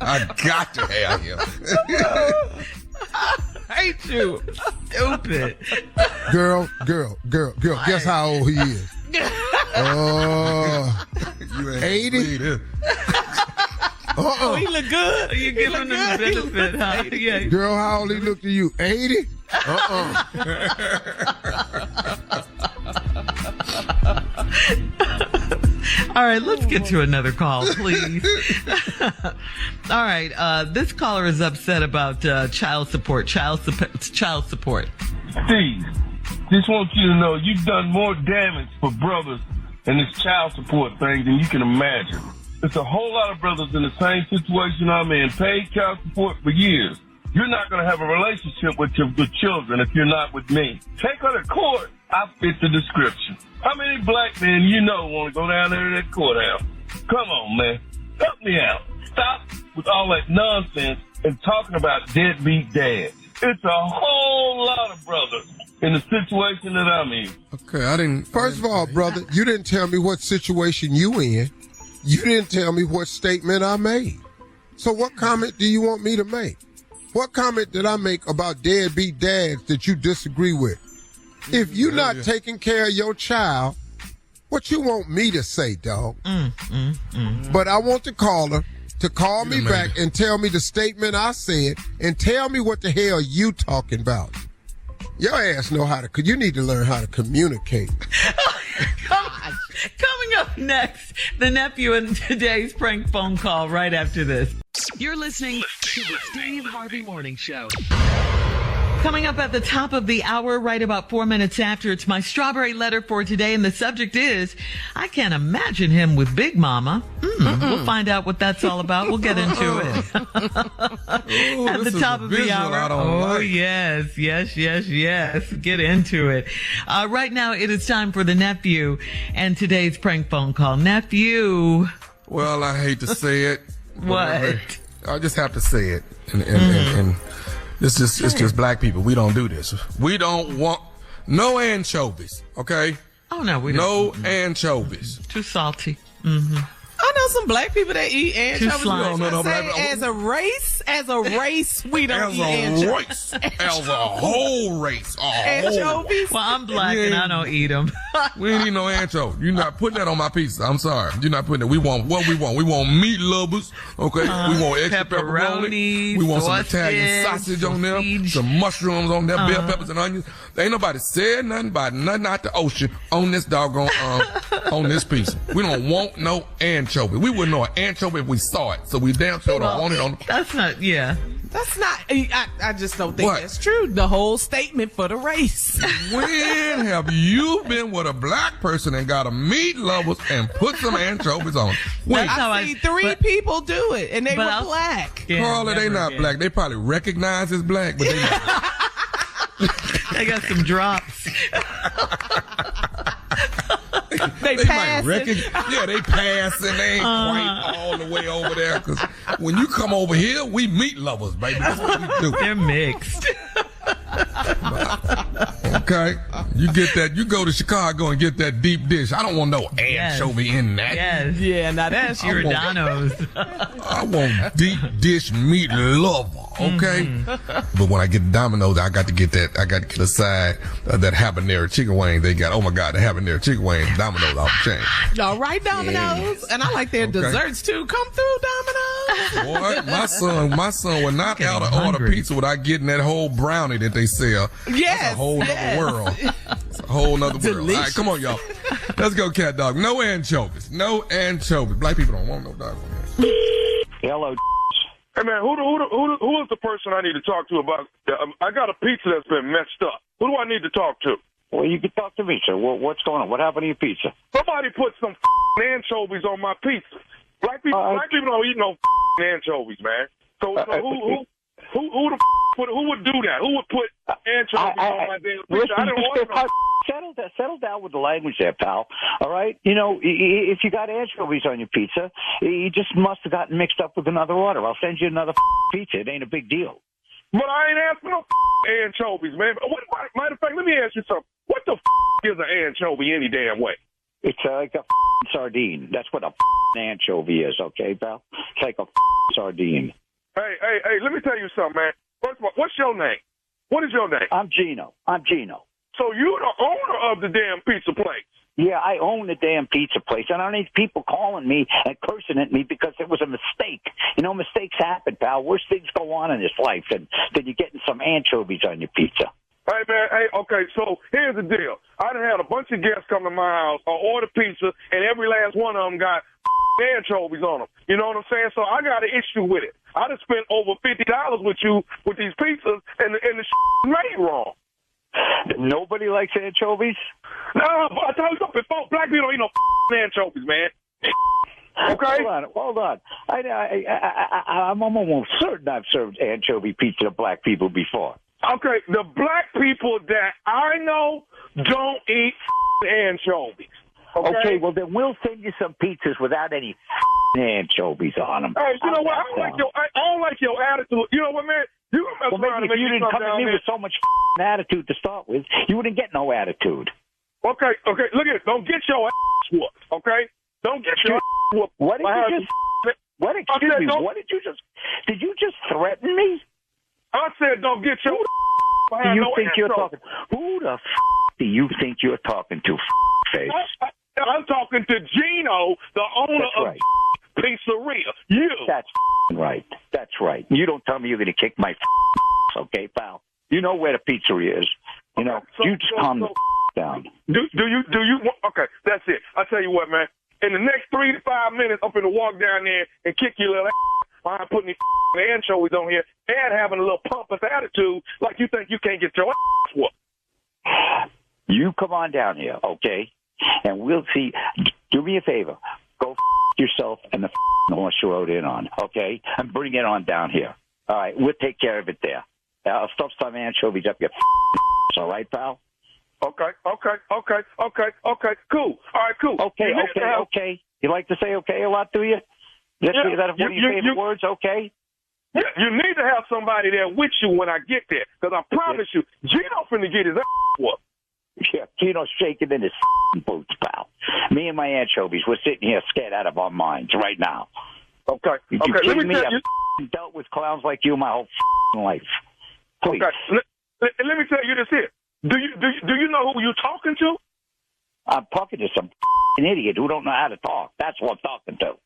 I got to have him. I hate you. Stupid. Girl. Guess how old he is? 80? Oh, he look good. You giving him the benefit, huh? Yeah. Girl, how old he look to you? 80? All right, let's get to another call, please. All right, this caller is upset about child support. Child support. Steve, just want you to know you've done more damage for brothers in this child support thing than you can imagine. There's a whole lot of brothers in the same situation I'm in, paid child support for years. You're not going to have a relationship with your children if you're not with me. Take her to court. I fit the description. How many black men you know want to go down there to that courthouse? Come on, man. Help me out. Stop with all that nonsense and talking about deadbeat dads. It's a whole lot of brothers in the situation that I'm in. Okay, First of all, brother, you didn't tell me what situation you in. You didn't tell me what statement I made. So what comment do you want me to make? What comment did I make about deadbeat dads that you disagree with? If you're not taking care of your child, what you want me to say, dog? But I want the caller to call me back and tell me the statement I said and tell me what the hell you talking about. Your ass know how to, you need to learn how to communicate. Coming up next, the nephew in today's prank phone call right after this. You're listening to the Steve Harvey Morning Show. Coming up at the top of the hour, right about 4 minutes after, it's my strawberry letter for today, and the subject is, I can't imagine him with Big Mama. We'll find out what that's all about. We'll get into it. At the top of the hour. Yes. Get into it. Right now, it is time for the nephew and today's prank phone call. Nephew. Well, I hate to say it. What? I just have to say it. And it's just black people. We don't do this. We don't want no anchovies, okay? Oh, no, we don't. No anchovies. Too salty. I know some black people that eat anchovies. As a race, we don't eat anchovies. As a whole race. Anchovies? Well, I'm black and I don't eat them. We ain't eat no anchovies. You're not putting that on my pizza. I'm sorry. You're not putting that. We want what we want. We want meat lovers, okay? We want extra pepperoni. We want some Italian sausage on there, some mushrooms on there, bell peppers and onions. Ain't nobody said nothing about nothing out the ocean on this doggone, on this pizza. We don't want no anchovy. We wouldn't know an anchovy if we saw it. So we damn sure don't want it on the... That's not, That's not, I just don't think that's true. The whole statement for the race. When have you been with a black person and got a meat lovers and put some anchovies on? I see three people do it, and they were black. Yeah, Carla, they not black. They probably recognize as black, but they not. They got some drops. They pass. They pass and they ain't quite all the way over there. Because when you come over here, we meat lovers, baby. That's what we do. They're mixed. Okay, you get that. You go to Chicago and get that deep dish. I don't want no anchovy in that. Yes. Yeah, now that's Giordano's. I want deep dish meat lover. Okay, but when I get Domino's, I got to get that. I got to get aside that habanero chicken wing they got. Oh my God, the habanero chicken wing, Domino's off the chain. All right, Domino's, and I like their desserts too. Come through, Domino's. Boy, my son would not out of order pizza without getting that whole brownie that they sell. Yes, that's a whole nother world. It's a whole nother world. All right, come on, y'all. Let's go, cat dog. No anchovies. No anchovies. Black people don't want no dog. Hello. Hey man, who is the person I need to talk to about? I got a pizza that's been messed up. Who do I need to talk to? Well, you can talk to me, sir. What's going on? What happened to your pizza? Somebody put some anchovies on my pizza. Black people don't eat no anchovies, man. So who would do that? Who would put anchovies on my damn pizza? I didn't want no. Settle down with the language there, pal. All right? You know, if you got anchovies on your pizza, you just must have gotten mixed up with another order. I'll send you another pizza. It ain't a big deal. But I ain't asking no anchovies, man. Matter of fact, let me ask you something. What the is an anchovy any damn way? It's like a sardine. That's what a anchovy is, okay, pal? It's like a sardine. Hey, let me tell you something, man. First of all, what's your name? What is your name? I'm Gino. So you the owner of the damn pizza place? Yeah, I own the damn pizza place. And I don't need people calling me and cursing at me because it was a mistake. You know, mistakes happen, pal. Worse things go on in this life than you getting some anchovies on your pizza. Hey, man, okay, so here's the deal. I done had a bunch of guests come to my house or order pizza, and every last one of them got anchovies on them. You know what I'm saying? So I got an issue with it. I done spent over $50 with you with these pizzas, and the made wrong. Nobody likes anchovies? No, I tell you something. Black people don't eat no anchovies, man. Okay? Hold on. I'm almost certain I've served anchovy pizza to black people before. Okay, the black people that I know don't eat anchovies. Okay, well then we'll send you some pizzas without any anchovies on them. Hey, you know what? I don't like your attitude. You know what, man? You if you didn't come at me with so much attitude to start with, you wouldn't get no attitude. Okay, look at it. Don't get your ass whooped, okay? Don't get your ass whooped. What did you just... What, excuse me, what did you just... Did you just threaten me? I said don't get your do you think you're talking... Who the do you think you're talking to, face? I'm talking to Gino, the owner of Pizzeria. You. That's right. That's right. You don't tell me you're going to kick my okay, pal? You know where the pizzeria is. You know, you just calm down. Do you? Okay, that's it. I tell you what, man. In the next 3 to 5 minutes, I'm going to walk down there and kick your little ass. behind putting these anchovies on here and having a little pompous attitude like you think you can't get your ass whooped. You come on down here, okay? And we'll see. Do me a favor. Go yourself and the horse you rode in on, okay? And bring it on down here. All right, we'll take care of it there. I'll stuff some anchovies up your all right, pal? Okay, cool. All right, cool. Okay. You like to say okay a lot, do you? Is that one of your favorite words, okay? Yeah, you need to have somebody there with you when I get there, because I promise you, Gino finna get his ass whooped. Yeah, Gino's shaking in his boots, pal. Me and my anchovies, we're sitting here scared out of our minds right now. Okay. Let me tell you. I've dealt with clowns like you my whole life. Please. Okay. Let me tell you this here. Do you know who you're talking to? I'm talking to some idiot who don't know how to talk. That's what I'm talking to.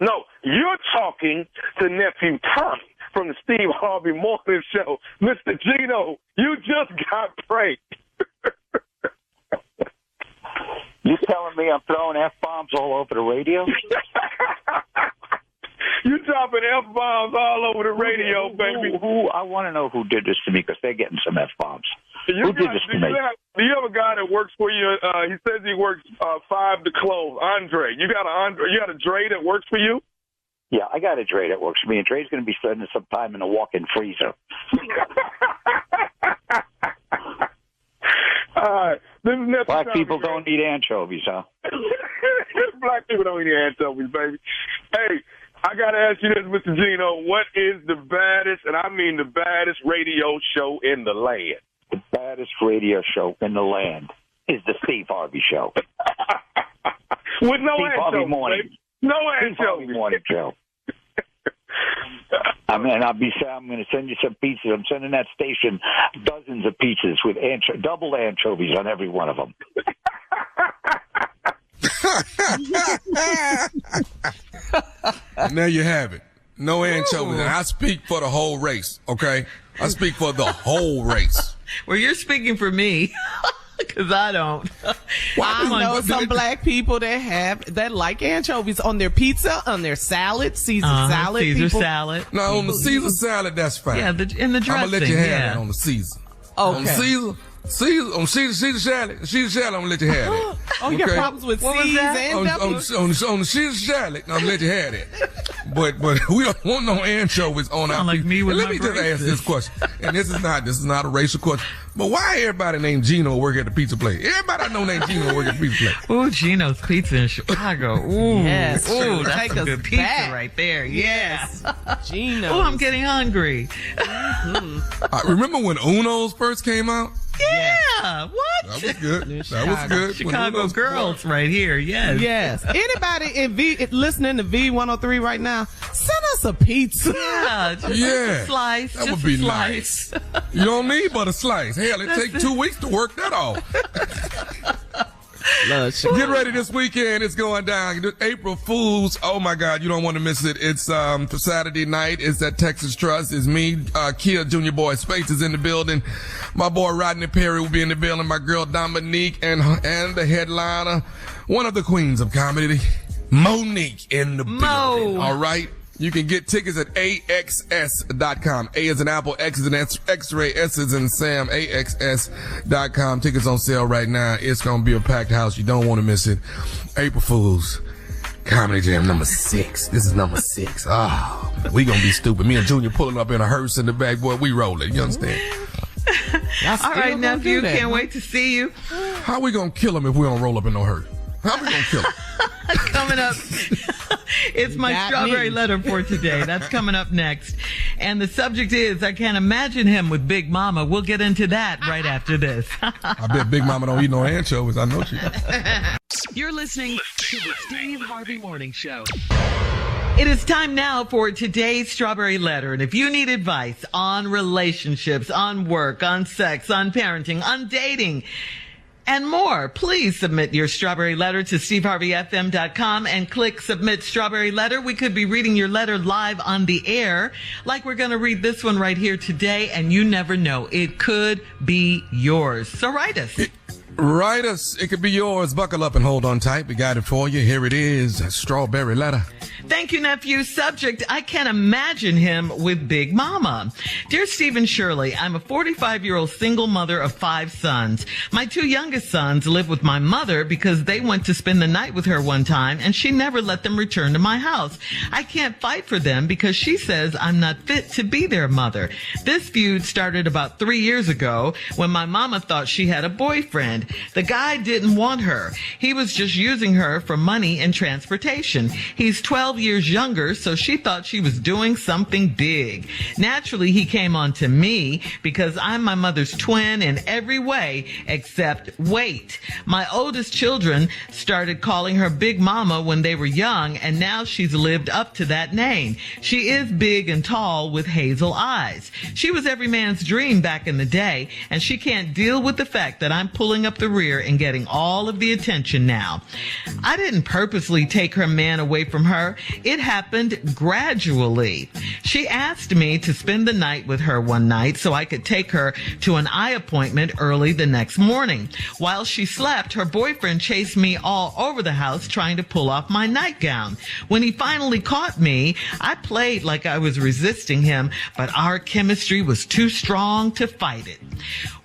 No, you're talking to Nephew Tommy from the Steve Harvey Morning Show. Mr. Gino, you just got pranked. You telling me I'm throwing F-bombs all over the radio? You dropping F-bombs all over the radio, baby. I want to know who did this to me, because they're getting some F-bombs. Do you have a guy that works for you? He says he works 5 to close. Andre. You got a Dre that works for you? Yeah, I got a Dre that works for me, and Dre's going to be spending some time in a walk-in freezer. Black people don't eat anchovies, huh? Black people don't eat anchovies, baby. Hey, I got to ask you this, Mr. Gino. What is the baddest, and I mean the baddest radio show in the land? The baddest radio show in the land is the Steve Harvey Show. With no Steve Harvey morning. Baby. No anchovies. Steve Harvey morning show. I'm going to send you some pizzas. I'm sending that station dozens of pizzas with double anchovies on every one of them. There you have it. No anchovies. And I speak for the whole race, okay? I speak for the whole race. Well, you're speaking for me. Because I don't. I know some black people that like anchovies on their pizza, on their salad, Caesar salad. Caesar salad. No, on the Caesar salad, that's fine. Yeah, in the dressing. I'm going to let you have that on the Caesar. Okay. On Caesar salad, I'm going to let you have that. Oh, you got problems with C's and W's? On the Caesar salad, I'm going to let you have that. But we don't want no anchovies on our like me with Let me just ask this question, and this is not a racial question. But why everybody named Gino work at the pizza place? Everybody I know named Gino work at the pizza place. Ooh, Gino's Pizza in Chicago. Ooh, yes. Ooh, that's a good pizza right there. Yes. Gino. Oh, I'm getting hungry. I remember when Uno's first came out? Yeah. What? That was good. That was good. Chicago girls right here. Yes. Yes. Anybody listening to V103 right now, send us a pizza. Yeah. Just a slice. That would be nice. You don't need but a slice. Hell, it takes 2 weeks to work that off. Get ready this weekend. It's going down. April Fools. Oh my God, you don't want to miss it. It's for Saturday night. It's at Texas Trust. It's me, Kia Junior Boy Space is in the building. My boy Rodney Perry will be in the building. My girl Dominique and the headliner, one of the queens of comedy, Monique, in the building. All right. You can get tickets at AXS.com. A is an apple, X is an X-ray, S is in Sam, AXS.com. Tickets on sale right now. It's going to be a packed house. You don't want to miss it. April Fools. Comedy Jam number 6. This is number 6. Oh, we going to be stupid. Me and Junior pulling up in a hearse in the back. Boy, we rolling. You understand? All right, nephew. Can't wait to see you. How we going to kill him if we don't roll up in no hearse? How we going to kill him? Coming up, it's my strawberry letter for today. That's coming up next. And the subject is, I can't imagine him with Big Mama. We'll get into that right after this. I bet Big Mama don't eat no anchovies. I know she does. You're listening to the Steve Harvey Morning Show. It is time now for today's strawberry letter. And if you need advice on relationships, on work, on sex, on parenting, on dating, and more, please submit your strawberry letter to steveharveyfm.com and click submit strawberry letter. We could be reading your letter live on the air, like we're going to read this one right here today, and you never know. It could be yours. So write us. Write us. It could be yours. Buckle up and hold on tight. We got it for you. Here it is. A strawberry letter. Thank you, nephew. Subject, I can't imagine him with Big Mama. Dear Stephen Shirley, I'm a 45-year-old single mother of 5 sons. My 2 youngest sons live with my mother because they went to spend the night with her one time and she never let them return to my house. I can't fight for them because she says I'm not fit to be their mother. This feud started about 3 years ago when my mama thought she had a boyfriend. The guy didn't want her. He was just using her for money and transportation. He's 12 years younger, so she thought she was doing something big. Naturally, he came on to me because I'm my mother's twin in every way except weight. My oldest children started calling her Big Mama when they were young, and now she's lived up to that name. She is big and tall with hazel eyes. She was every man's dream back in the day, and she can't deal with the fact that I'm pulling up the rear and getting all of the attention now. I didn't purposely take her man away from her. It happened gradually. She asked me to spend the night with her one night so I could take her to an eye appointment early the next morning. While she slept, her boyfriend chased me all over the house trying to pull off my nightgown. When he finally caught me, I played like I was resisting him, but our chemistry was too strong to fight it.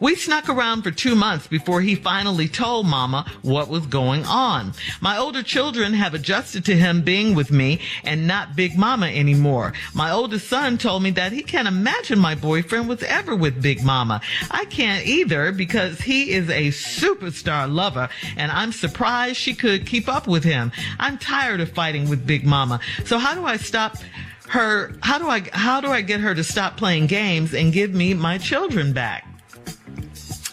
We snuck around for 2 months before he finally told Mama what was going on. My older children have adjusted to him being with me and not Big Mama anymore. My oldest son told me that he can't imagine my boyfriend was ever with Big Mama. I can't either because he is a superstar lover and I'm surprised she could keep up with him. I'm tired of fighting with Big Mama. So how do I stop her? How do I get her to stop playing games and give me my children back?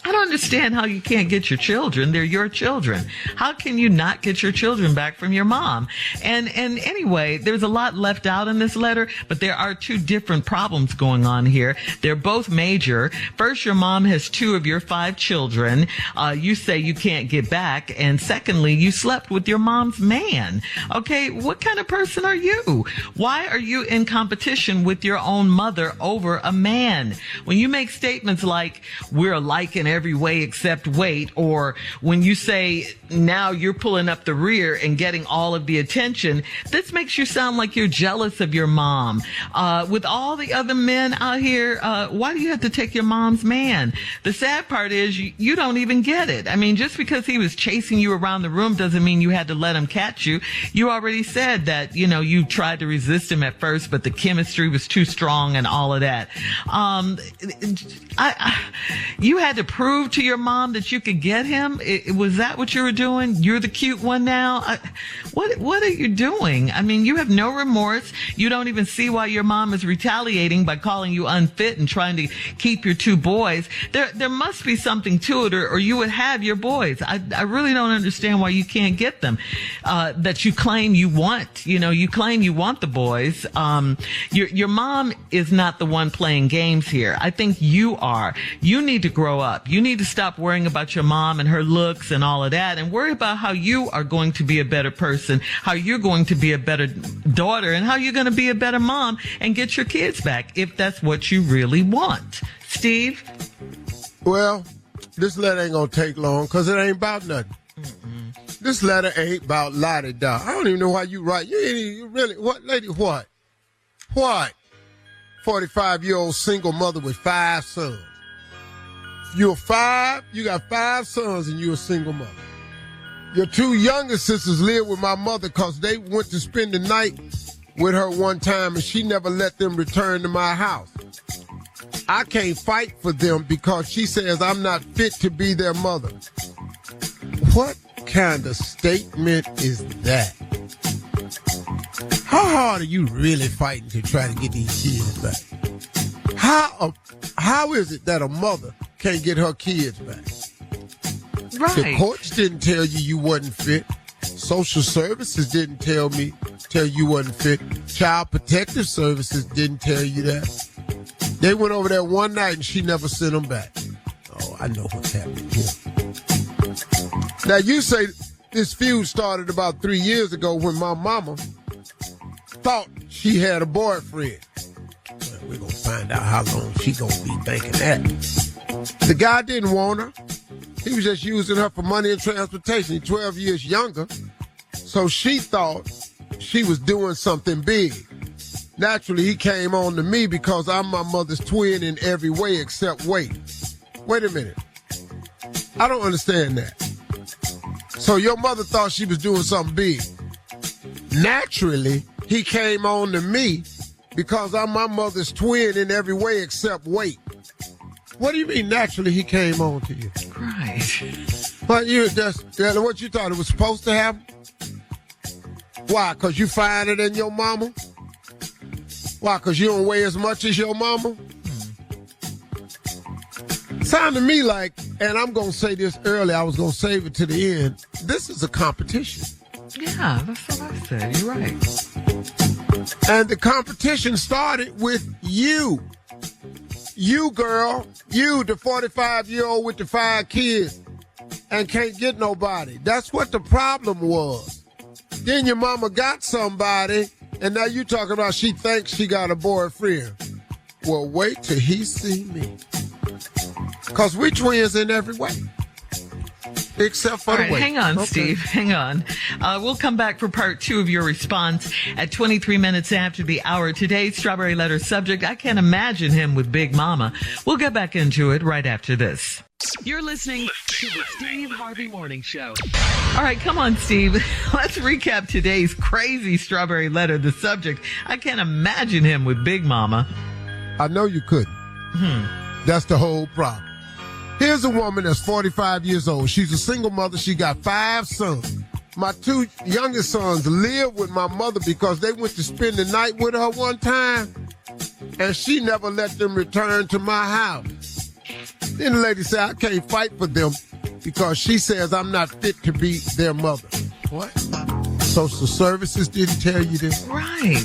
I don't understand how you can't get your children. They're your children. How can you not get your children back from your mom? And anyway, there's a lot left out in this letter, but there are 2 different problems going on here. They're both major. First, your mom has 2 of your 5 children. You say you can't get back. And secondly, you slept with your mom's man. Okay, what kind of person are you? Why are you in competition with your own mother over a man? When you make statements like, we're alike in every way except weight, or when you say now you're pulling up the rear and getting all of the attention, this makes you sound like you're jealous of your mom. With all the other men out here, why do you have to take your mom's man? The sad part is you don't even get it. I mean, just because he was chasing you around the room doesn't mean you had to let him catch you. You already said that, you tried to resist him at first, but the chemistry was too strong and all of that. You had to prove to your mom that you could get him? Was that what you were doing? You're the cute one now? What are you doing? I mean, you have no remorse. You don't even see why your mom is retaliating by calling you unfit and trying to keep your 2 boys. There must be something to it, or you would have your boys. I really don't understand why you can't get them. That you claim you want. You claim you want the boys. Your mom is not the one playing games here. I think you are. You need to grow up. You need to stop worrying about your mom and her looks and all of that and worry about how you are going to be a better person, how you're going to be a better daughter, and how you're going to be a better mom and get your kids back if that's what you really want. Steve? Well, this letter ain't going to take long because it ain't about nothing. Mm-mm. This letter ain't about la-di-da. I don't even know why you write. You really, what, lady, what? What? 45-year-old single mother with 5 sons. You're 5, you got 5 sons and you're a single mother. Your 2 younger sisters live with my mother because they went to spend the night with her one time and she never let them return to my house. I can't fight for them because she says I'm not fit to be their mother. What kind of statement is that? How hard are you really fighting to try to get these kids back? How is it that a mother can't get her kids back? Right. The courts didn't tell you wasn't fit. Social services didn't tell you wasn't fit. Child Protective Services didn't tell you that. They went over there one night and she never sent them back. Oh, I know what's happening here. Now you say this feud started about 3 years ago when my mama thought she had a boyfriend. Well, we're going to find out how long she going to be thinking that. The guy didn't want her. He was just using her for money and transportation. He's 12 years younger. So she thought she was doing something big. Naturally, he came on to me because I'm my mother's twin in every way except weight. Wait a minute. I don't understand that. So your mother thought she was doing something big. Naturally, he came on to me because I'm my mother's twin in every way except weight. What do you mean naturally he came on to you? Right. But that's what you thought it was supposed to happen? Why? Because you finer than your mama? Why? Because you don't weigh as much as your mama? Sound to me like, and I'm going to say this early, I was going to save it to the end, this is a competition. Yeah, that's what I said. You're right. And the competition started with you. You, girl, you, the 45-year-old with the 5 kids and can't get nobody. That's what the problem was. Then your mama got somebody, and now you talking about she thinks she got a boyfriend. Well, wait till he see me. Because we twins in every way. Except for the weight. Hang on, okay. Steve. Hang on. We'll come back for part 2 of your response at 23 minutes after the hour. Today's Strawberry Letter subject, I can't imagine him with Big Mama. We'll get back into it right after this. You're listening to the Steve Harvey Morning Show. All right, come on, Steve. Let's recap today's crazy Strawberry Letter. The subject, I can't imagine him with Big Mama. I know you couldn't. That's the whole problem. Here's a woman that's 45 years old. She's a single mother. She got 5 sons. My 2 youngest sons live with my mother because they went to spend the night with her one time, and she never let them return to my house. Then the lady said, I can't fight for them because she says I'm not fit to be their mother. What? Social Services didn't tell you this. Right.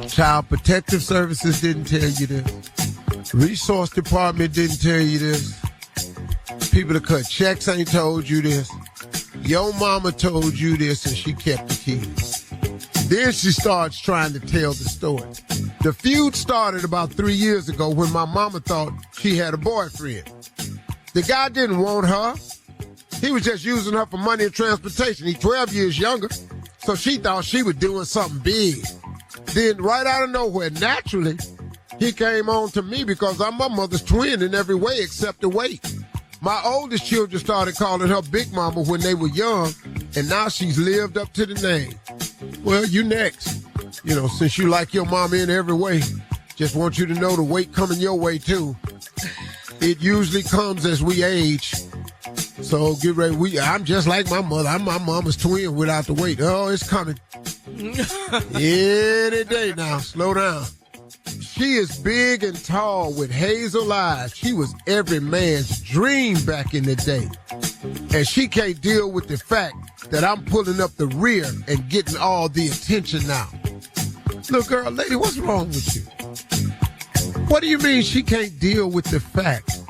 Child Protective Services didn't tell you this. Resource Department didn't tell you this. People that cut checks ain't told you this. Your mama told you this and she kept the keys. Then she starts trying to tell the story. The feud started about 3 years ago when my mama thought she had a boyfriend. The guy didn't want her. He was just using her for money and transportation. He's 12 years younger, so she thought she was doing something big. Then right out of nowhere, naturally, he came on to me because I'm my mother's twin in every way except the weight. My oldest children started calling her Big Mama when they were young, and now she's lived up to the name. Well, you next. You know, since you like your mama in every way, just want you to know the weight coming your way, too. It usually comes as we age. So get ready. I'm just like my mother. I'm my mama's twin without the weight. Oh, it's coming. Any day now. Slow down. She is big and tall with hazel eyes. She was every man's dream back in the day. And she can't deal with the fact that I'm pulling up the rear and getting all the attention now. Look, girl, lady, what's wrong with you? What do you mean she can't deal with the fact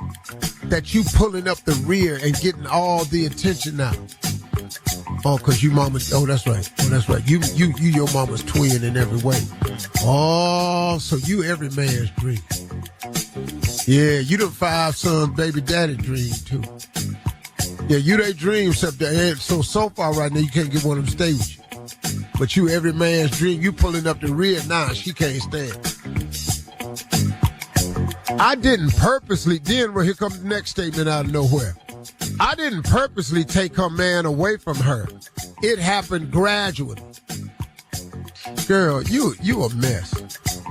that you pulling up the rear and getting all the attention now? Oh, because you mama, oh, that's right. Oh, that's right. You your mama's twin in every way. Oh, so you every man's dream. Yeah, you the 5 sons baby daddy dream too. Yeah, you they dream, except that, so far right now you can't get one of them stay with you. But you every man's dream, you pulling up the rear now, she can't stand. I didn't purposely, then well, here comes the next statement out of nowhere. I didn't purposely take her man away from her. It happened gradually. Girl, you a mess.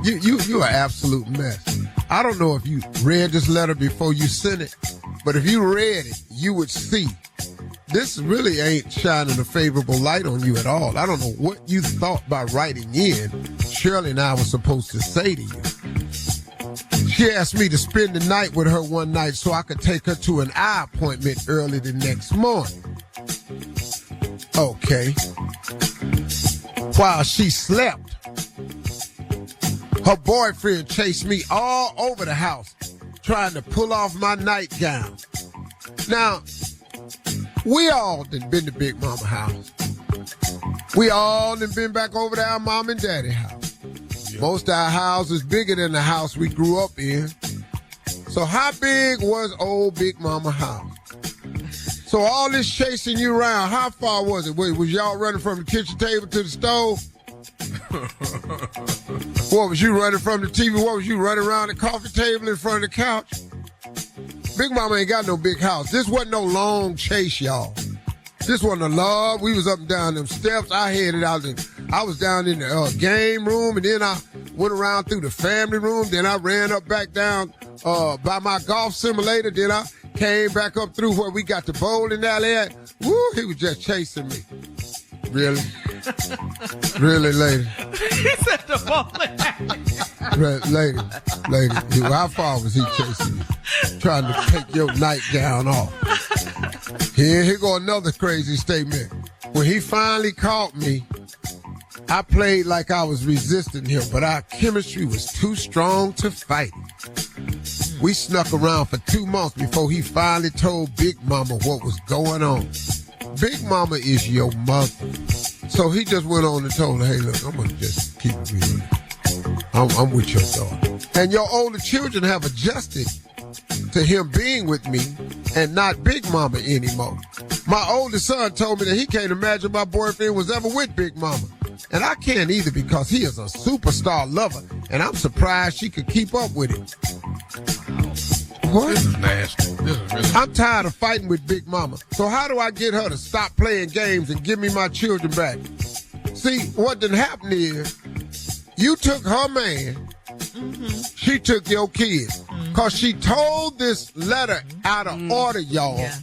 You an absolute mess. I don't know if you read this letter before you sent it, but if you read it, you would see. This really ain't shining a favorable light on you at all. I don't know what you thought by writing in. Shirley and I were supposed to say to you. She asked me to spend the night with her one night so I could take her to an eye appointment early the next morning. Okay. While she slept, her boyfriend chased me all over the house trying to pull off my nightgown. Now, we all done been to Big Mama house. We all done been back over to our mom and daddy house. Most of our house is bigger than the house we grew up in. So how big was old Big Mama house? So all this chasing you around, how far was it? Was y'all running from the kitchen table to the stove? What was you running from the TV? What was you running around the coffee table in front of the couch? Big Mama ain't got no big house. This wasn't no long chase, y'all. This wasn't a love. We was up and down them steps. I headed out. I was down in the game room, and then I went around through the family room. Then I ran up back down by my golf simulator. Then I came back up through where we got the bowling alley at. Woo, he was just chasing me. Really? Really, lady? He said the bowling alley. Lady, how far was he chasing you? Trying to take your nightgown off. Here go another crazy statement. When he finally caught me, I played like I was resisting him, but our chemistry was too strong to fight. We snuck around for 2 months before he finally told Big Mama what was going on. Big Mama is your mother. So he just went on and told her, hey, look, I'm going to just keep it real. I'm with your daughter. And your older children have adjusted to him being with me and not Big Mama anymore. My oldest son told me that he can't imagine my boyfriend was ever with Big Mama. And I can't either because he is a superstar lover, and I'm surprised she could keep up with him. What? This is nasty. This is really I'm tired of fighting with Big Mama. So how do I get her to stop playing games and give me my children back? See, what done happened is you took her man, she took your kids. Because she told this letter out of order, y'all. Yeah.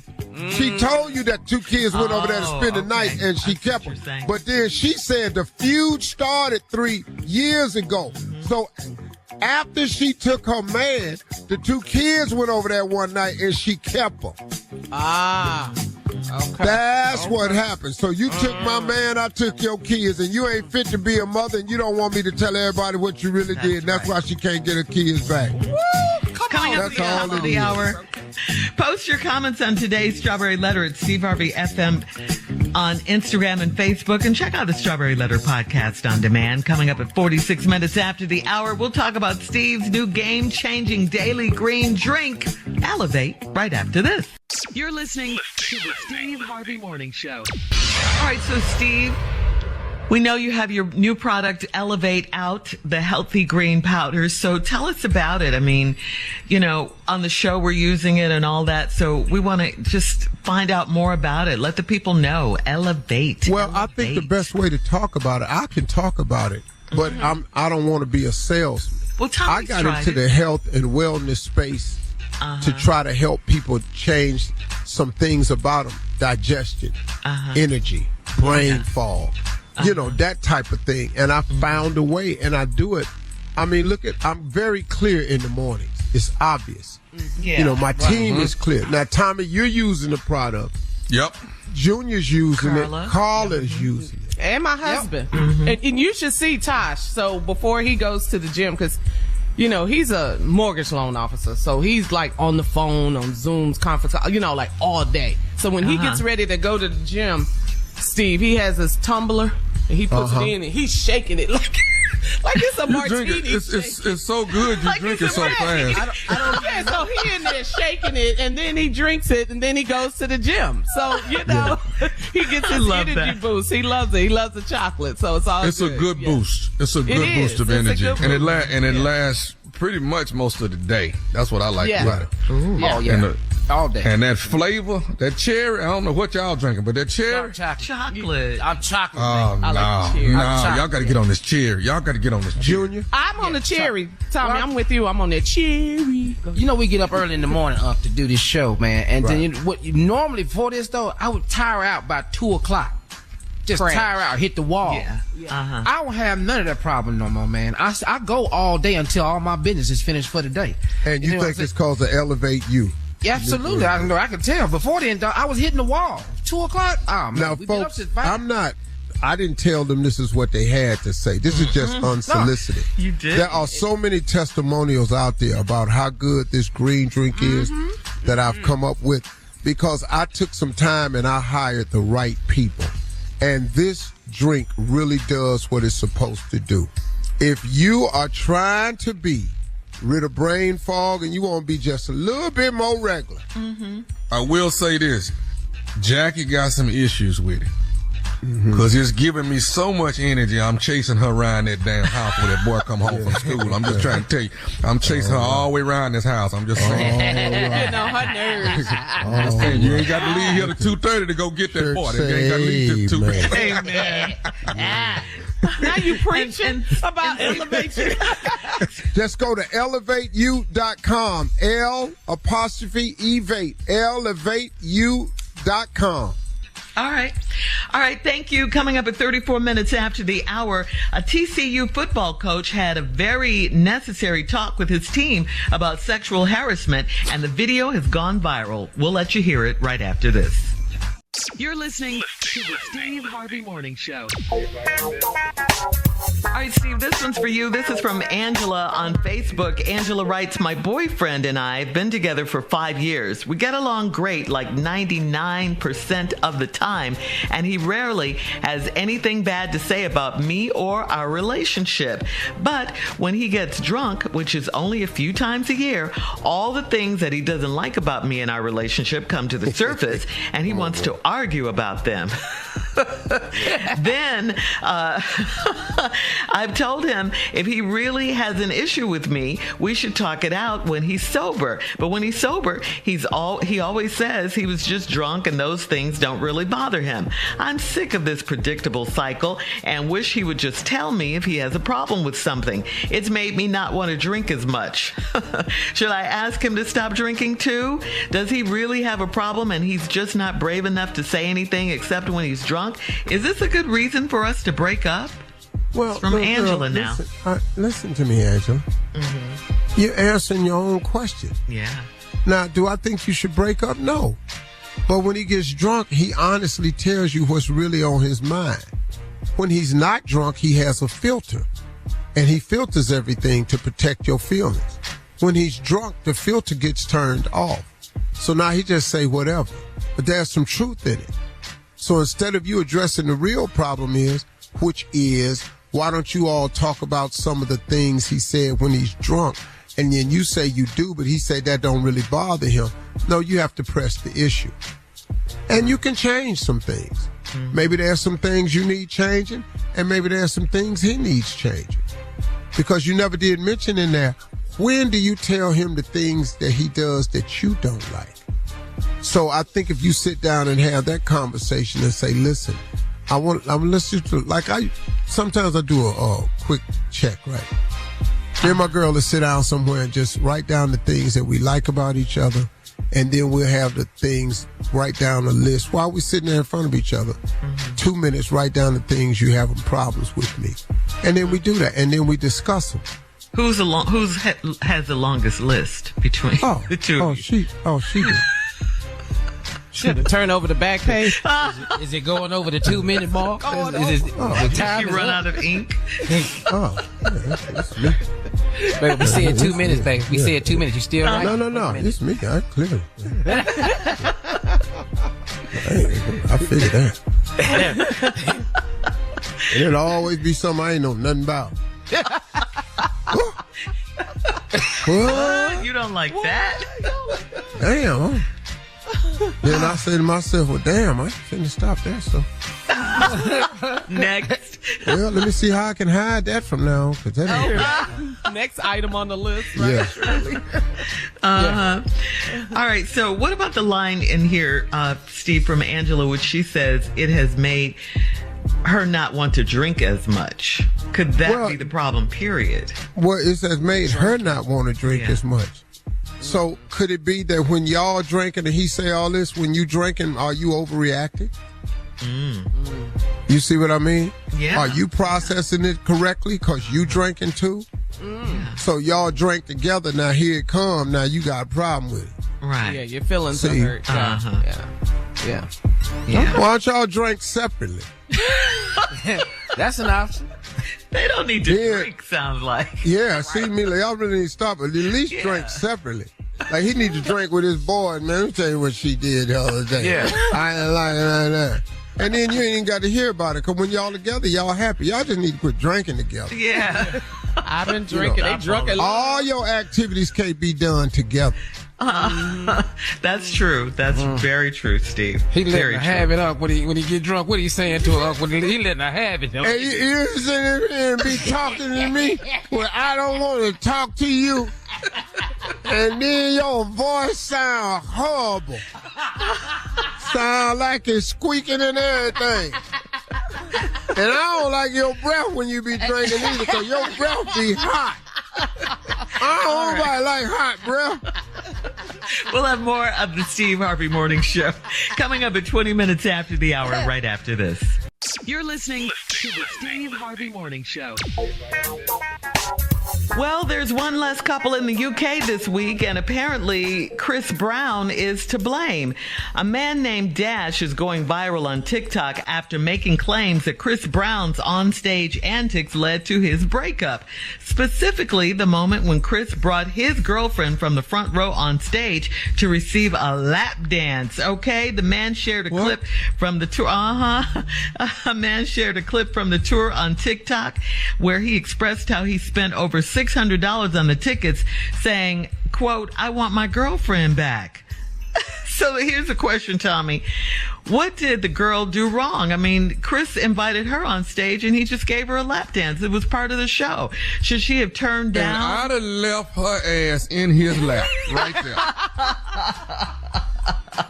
She told you that 2 kids went over there to spend the night, and she kept them. But then she said the feud started 3 years ago. So after she took her man, the 2 kids went over there one night, and she kept them. Okay. That's what happened. So you took my man, I took your kids, and you ain't fit to be a mother, and you don't want me to tell everybody what you really did. And that's why she can't get her kids back. Woo! Coming up at the top of the hour. Post your comments on today's Strawberry Letter at Steve Harvey FM on Instagram and Facebook, and check out the Strawberry Letter podcast on demand. Coming up at 46 minutes after the hour, we'll talk about Steve's new game-changing daily green drink, Elevate, right after this. You're listening to the Steve Harvey Morning Show. All right, so Steve, we know you have your new product, Elevate, out, the healthy green powder. So tell us about it. I mean, you know, on the show we're using it and all that. So we want to just find out more about it. Let the people know. Elevate. Well, Elevate. I think the best way to talk about it, I can talk about it, but I don't want to be a salesman. Well, I got into the health and wellness space to try to help people change some things about them. Digestion, energy, brain fog. You know, that type of thing. And I found a way, and I do it. I mean, I'm very clear in the mornings. It's obvious. Yeah. You know, my team is clear. Now, Tommy, you're using the product. Yep. Junior's using it. Carla's using it. And my husband. And you should see Tosh. So before he goes to the gym, because, you know, he's a mortgage loan officer. So he's like on the phone, on Zoom's conference, you know, like all day. So when he gets ready to go to the gym, Steve, he has his tumbler and he puts it in and he's shaking it like it's a martini. It's so good you drink it so fast. So he in there shaking it and then he drinks it and then he goes to the gym. So, you know, he gets his energy boost. He loves it. He loves the chocolate. So it's all It's a good boost. It's a good boost of energy. And it lasts pretty much most of the day. That's what I like about it. Oh, yeah. All day. And that flavor, that cherry, I don't know what y'all drinking, but that cherry. Chocolate. I'm chocolate. Oh, I like the cherry. Y'all got to get on this cherry. Junior? I'm on the cherry. Tommy, I'm with you. I'm on that cherry. You know, we get up early in the morning to do this show, man. And then normally before this, though, I would tire out by 2 o'clock. Just tire out, hit the wall. Yeah. I don't have none of that problem no more, man. I go all day until all my business is finished for the day. And you think it's called to elevate you? Yeah, absolutely. I can tell. Before then, I was hitting the wall. 2 o'clock? Oh, man. Now, folks, I didn't tell them this is what they had to say. This is just unsolicited. You did. There are so many testimonials out there about how good this green drink is that I've come up with because I took some time and I hired the right people. And this drink really does what it's supposed to do. If you are trying to be rid of brain fog and you want to be just a little bit more regular. I will say this. Jackie got some issues with it. Because it's giving me so much energy. I'm chasing her around that damn house when that boy come home from school. I'm just trying to tell you. I'm chasing her all the way around this house. I'm just saying. Getting on her nerves. I'm just saying, you ain't got to leave here to 2:30 to go get that boy. You ain't got to leave till 2. Amen. Now you preaching about elevation. Just go to elevateyou.com. L''evate. elevateyou.com. All right. Thank you. Coming up at 34 minutes after the hour, a TCU football coach had a very necessary talk with his team about sexual harassment, and the video has gone viral. We'll let you hear it right after this. You're listening to the Steve Harvey Morning Show. All right, Steve, this one's for you. This is from Angela on Facebook. Angela writes, my boyfriend and I have been together for 5 years. We get along great, like 99% of the time, and he rarely has anything bad to say about me or our relationship. But when he gets drunk, which is only a few times a year, all the things that he doesn't like about me and our relationship come to the surface, and he wants to argue about them. Then I've told him if he really has an issue with me, we should talk it out when he's sober. But when he's sober, he always says he was just drunk and those things don't really bother him. I'm sick of this predictable cycle and wish he would just tell me if he has a problem with something. It's made me not want to drink as much. Should I ask him to stop drinking too? Does he really have a problem and he's just not brave enough to say anything except when he's drunk? Is this a good reason for us to break up? Well, it's from Angela now. Listen to me, Angela. Mm-hmm. You're answering your own question. Yeah. Now, do I think you should break up? No. But when he gets drunk, he honestly tells you what's really on his mind. When he's not drunk, he has a filter. And he filters everything to protect your feelings. When he's drunk, the filter gets turned off. So now he just say whatever. But there's some truth in it. So instead of you addressing the real problem which is, why don't you all talk about some of the things he said when he's drunk? And then you say you do, but he said that don't really bother him. No, you have to press the issue. And you can change some things. Maybe there's some things you need changing, and maybe there's some things he needs changing. Because you never did mention in there, when do you tell him the things that he does that you don't like? So I think if you sit down and have that conversation and say, listen, I'm listening to, sometimes I do a quick check, right? Me and my girl will sit down somewhere and just write down the things that we like about each other. And then we'll have the things, write down a list while we're sitting there in front of each other. 2 minutes, write down the things you having problems with me. And then we do that. And then we discuss them. Who has the longest list between the two? She did. She had to turn over the back page. Is it going over the 2 minute mark? The time run out of ink? That's me. Baby, we said 2 minutes, baby. We said 2 minutes. You still right? No. It's me. I clearly. I figured that. And it'll always be something I ain't know nothing about. What? You don't like that? Damn. Then I say to myself, well, damn, I shouldn't stop that stuff. Next. Well, let me see how I can hide that from now on. Next item on the list, right? Yeah. Shirley? All right. So what about the line in here, Steve, from Angela, which she says it has made her not want to drink as much? Could that be the problem, period? Well, it has made her not want to drink as much. So could it be that when y'all drinking and he say all this, when you drinking, are you overreacting? You see what I mean? Yeah. Are you processing it correctly because you drinking too? So y'all drink together. Now here it come. Now you got a problem with it. Right. Yeah, your feelings are hurt. Yeah. Why don't y'all drink separately? That's an option. They don't need to drink, sounds like. Yeah, see, Mila, y'all really need to stop it. At least drink separately. Like, he need to drink with his boy, man. Let me tell you what she did the other day. Yeah. I ain't like that. And then you ain't even got to hear about it, because when y'all together, y'all happy. Y'all just need to quit drinking together. Yeah. I've been drinking. They drunk it. All your activities can't be done together. That's true. That's very true, Steve. He letting her have it up when he get drunk. What he saying to her? When he letting her have it. Hey, you sitting here and be talking to me when I don't want to talk to you, and then your voice sound horrible. Sound like it's squeaking and everything. And I don't like your breath when you be drinking either, because your breath be hot. I don't like hot breath. We'll have more of the Steve Harvey Morning Show coming up at 20 minutes after the hour, right after this. You're listening to the Steve Harvey Morning Show. Well, there's one less couple in the UK this week, and apparently Chris Brown is to blame. A man named Dash is going viral on TikTok after making claims that Chris Brown's onstage antics led to his breakup. Specifically, the moment when Chris brought his girlfriend from the front row on stage to receive a lap dance. Okay, the man shared a clip from the tour. A man shared a clip from the tour on TikTok where he expressed how he spent over $600 on the tickets, saying, quote, "I want my girlfriend back." So here's the question, Tommy. What did the girl do wrong? I mean, Chris invited her on stage and he just gave her a lap dance. It was part of the show. Should she have turned down? And I'd have left her ass in his lap right there.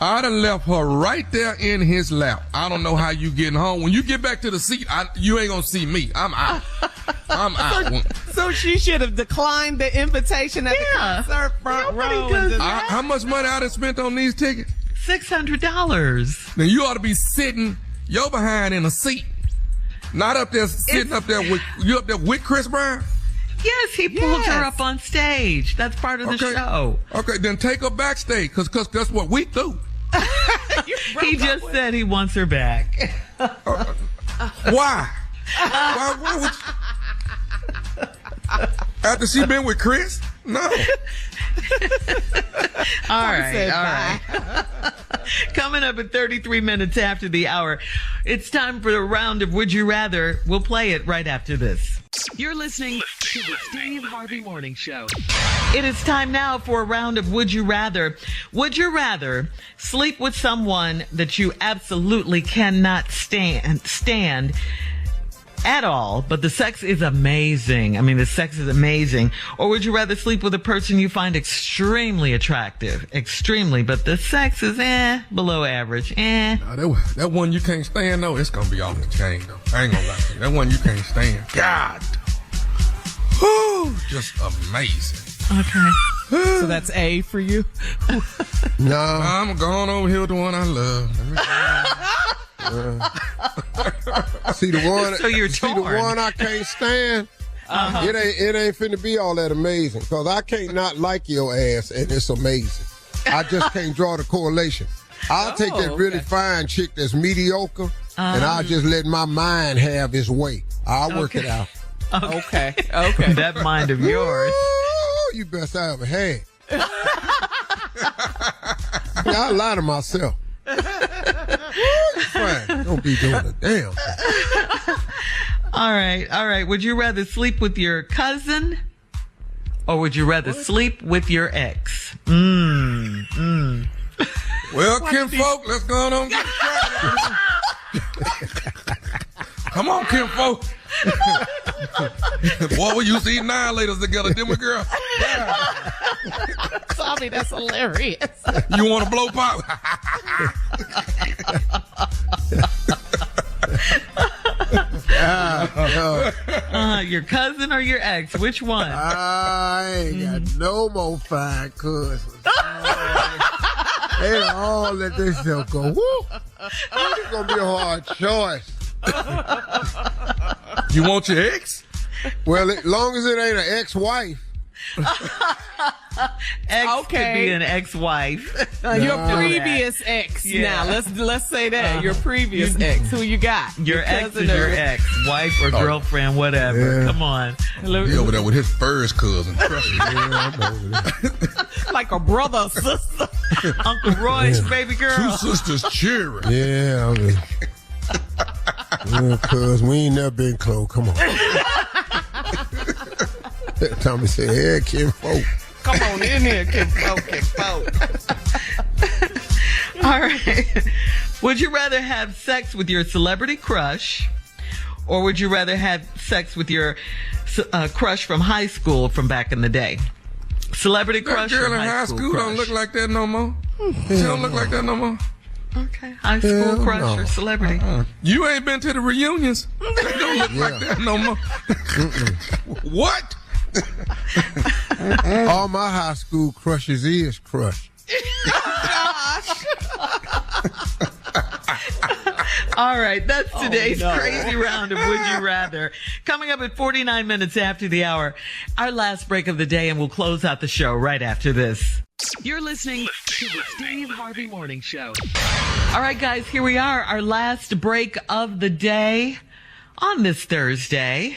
I'd have left her right there in his lap. I don't know how you getting home. When you get back to the seat, you ain't gonna see me. I'm out. I'm out. So she should have declined the invitation at the concert front row. How much money I done spent on these tickets? $600. Then you ought to be sitting your behind in a seat, not up there sitting up there with Chris Brown. Yes, he pulled her up on stage. That's part of the show. Okay, then take her backstage, because that's what we do. He just said he wants her back. Why? Why would you? After she been with Chris? No. All right. Coming up at 33 minutes after the hour, it's time for a round of Would You Rather. We'll play it right after this. You're listening to the Steve Harvey Morning Show. It is time now for a round of Would You Rather. Would you rather sleep with someone that you absolutely cannot stand at all, but the sex is amazing? I mean, the sex is amazing. Or would you rather sleep with a person you find extremely attractive? Extremely, but the sex is below average. No, that one you can't stand, though, it's gonna be off the chain, though. I ain't gonna lie to you. That one you can't stand. God. Whew, just amazing. Okay. So that's A for you? No. I'm going over here with the one I love. See the one. So you're see torn. The one I can't stand. It ain't finna be all that amazing, because I can't not like your ass and it's amazing. I just can't draw the correlation. I'll take that really fine chick that's mediocre, and I'll just let my mind have its way. I'll work it out. Okay. That mind of yours. Ooh, you best I ever had. I lie to myself. Fine. Don't be doing a damn thing. All right. Would you rather sleep with your cousin, or would you rather sleep with your ex? Well, kinfolk, let's go on and get started. Come on, kinfolk. Boy, we used to eat annihilators together, didn't we, girl? Tommy, that's hilarious. You want to blow pop? Your cousin or your ex? Which one? I ain't got no more fine cousins. They all let themselves go. Woo! It's gonna be a hard choice. You want your ex? Well, as long as it ain't an ex-wife. Ex could be an ex-wife. Your previous ex. Yeah. Now let's say that your previous ex. Who you got? Your ex is your ex, wife or girlfriend, whatever. Yeah. Come on. He over there with his first cousin. Like a brother or sister. Uncle Roy's baby girl. Two sisters cheering. Yeah, I mean, cuz we ain't never been close. Come on. Tommy said, "Hey, Kim Folk. Come on in here, Kim Folk. All right. Would you rather have sex with your celebrity crush, or would you rather have sex with your crush from high school from back in the day? Celebrity crush. That girl or in high school crush? don't look like that no more. She don't look like that no more. Okay, high school crush or celebrity. You ain't been to the reunions. They don't look like that no more. What? All my high school crushes is crush. All right, that's today's crazy round of Would You Rather. Coming up at 49 minutes after the hour, our last break of the day, and we'll close out the show right after this. You're listening to the Steve Harvey Morning Show. All right, guys, here we are, our last break of the day on this Thursday.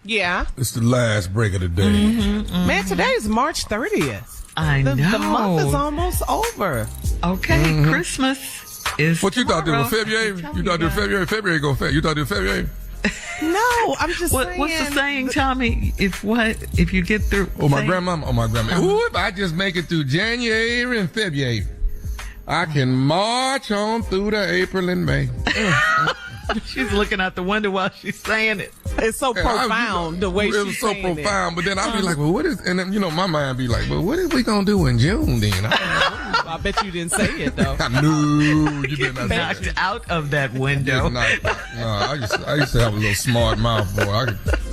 Yeah. It's the last break of the day. Man, today is March 30th. I know. The month is almost over. Okay, Christmas is What you thought it was tomorrow. February? You thought it was February? February go fast. You thought it was February? No, I'm just saying. What's the saying, Tommy? If you get through... My grandmama. Ooh, if I just make it through January and February, I can march on through to April and May. She's looking out the window while she's saying it. It's so profound the way she's saying it. It was so profound, but then I'd be like, well, what is... And then, my mind be like, well, what is we going to do in June then? I bet you didn't say it, though. I knew you did not say Knocked that. out of that window. No, I used to have a little smart mouth, boy.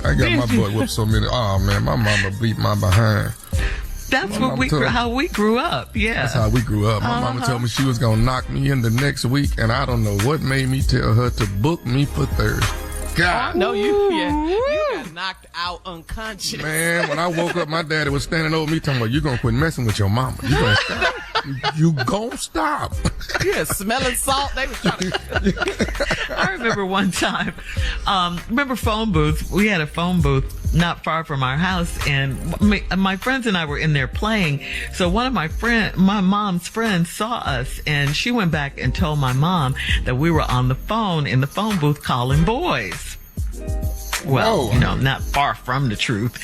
I got my butt whipped so many. Oh, man, my mama beat my behind. That's how we grew up. Yeah. That's how we grew up. My mama told me she was going to knock me in the next week, and I don't know what made me tell her to book me for Thursday. God. No, you got knocked out unconscious. Man, when I woke up, my daddy was standing over me talking about, you going to quit messing with your mama. You going to stop. You going to stop. Yeah, smelling salt. They was trying to... I remember one time, remember phone booths? We had a phone booth not far from our house, and my friends and I were in there playing. So one of my mom's friends saw us, and she went back and told my mom that we were on the phone in the phone booth calling boys. Well, not far from the truth,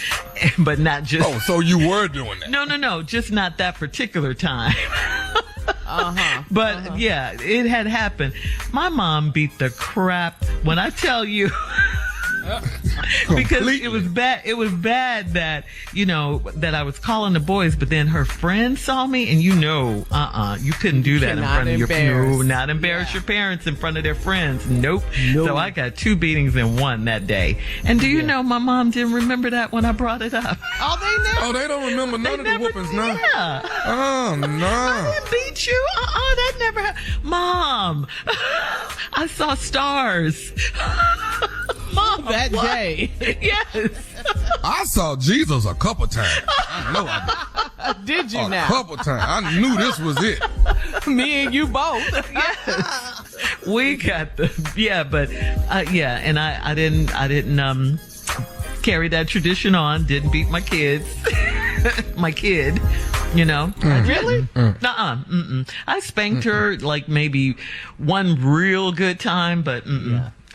but not just... Oh, so you were doing that? No, just not that particular time. But yeah, it had happened. My mom beat the crap when I tell you... because it was bad that that I was calling the boys, but then her friend saw me, and you couldn't do that in front of not embarrass your parents in front of their friends. Nope. So I got 2 beatings in one that day. And do you know my mom didn't remember that when I brought it up? They don't remember none of the whoopings now. Yeah. Oh no. I didn't beat you. That never happened. Mom, I saw stars. Mom, that day. Yes. I saw Jesus a couple times. I know I did. Did you a now? A couple times. I knew this was it. Me and you both. Yes. We got and I didn't carry that tradition on. Didn't beat my kids. My kid, Really? I spanked her like maybe one real good time, but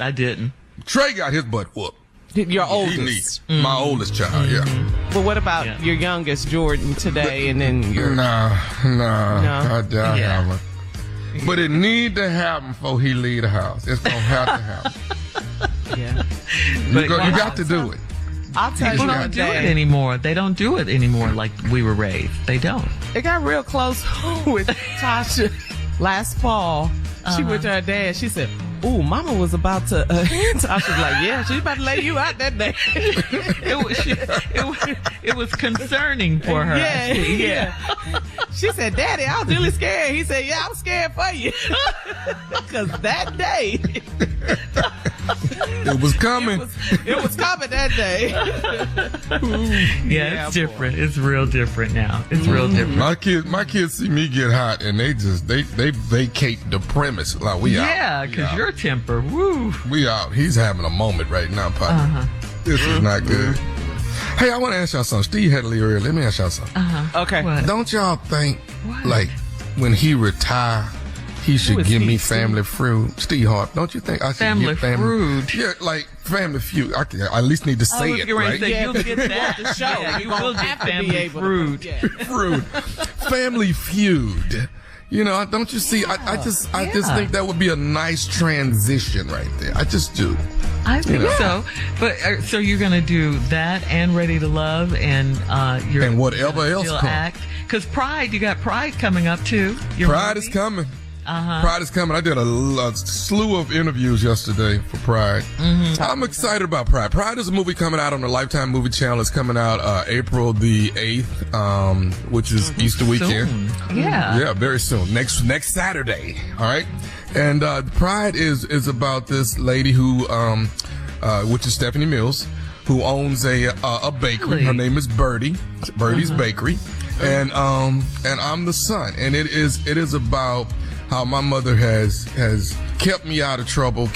I didn't. Trey got his butt whooped. Your oldest. My oldest child, yeah. But what about your youngest, Jordan, today, and then your... No. I haven't. But it need to happen before he leave the house. It's going to have to happen. Yeah. But you got to do it. I'll tell you People don't do it anymore. They don't do it anymore like we were raised. They don't. It got real close with Tasha last fall. She went to her dad. She said, "Ooh, Mama was about to." Tasha was like, "Yeah, she's about to lay you out that day." It was concerning for her. Yeah. She said, "Daddy, I was really scared." He said, "Yeah, I'm scared for you," because that day it was coming. It was coming that day. It's different. Boy. It's real different now. It's real different. My kids see me get hot, and they vacate the premise like we out. Yeah, because your temper. Woo. We out. He's having a moment right now, Papa. This is not good. Hey, I want to ask y'all something. Steve had to leave early. Let me ask y'all something. Okay. What? Don't y'all think, like, when he retire, he should give me family fruit? Steve Harp, don't you think I should family give family fruit? Yeah, like Family Feud. I at least need to say it, right? You'll get that. The show. Yeah, you will get Family Feud. Family Feud. You know, don't you see? I just think that would be a nice transition right there. I just do. I think so. But so you're going to do that and Ready to Love and and whatever else comes. Because Pride, you got Pride coming up too. Pride is coming. Pride is coming. I did a slew of interviews yesterday for Pride. Mm-hmm. I'm excited about Pride. Pride is a movie coming out on the Lifetime Movie Channel. It's coming out April the 8th, which is Easter weekend. Soon. Yeah. Yeah, very soon. Next Saturday. All right. And Pride is about this lady who, which is Stephanie Mills, who owns a bakery. Her name is Birdie. Birdie's Bakery. And I'm the son. And it is about how my mother has kept me out of trouble,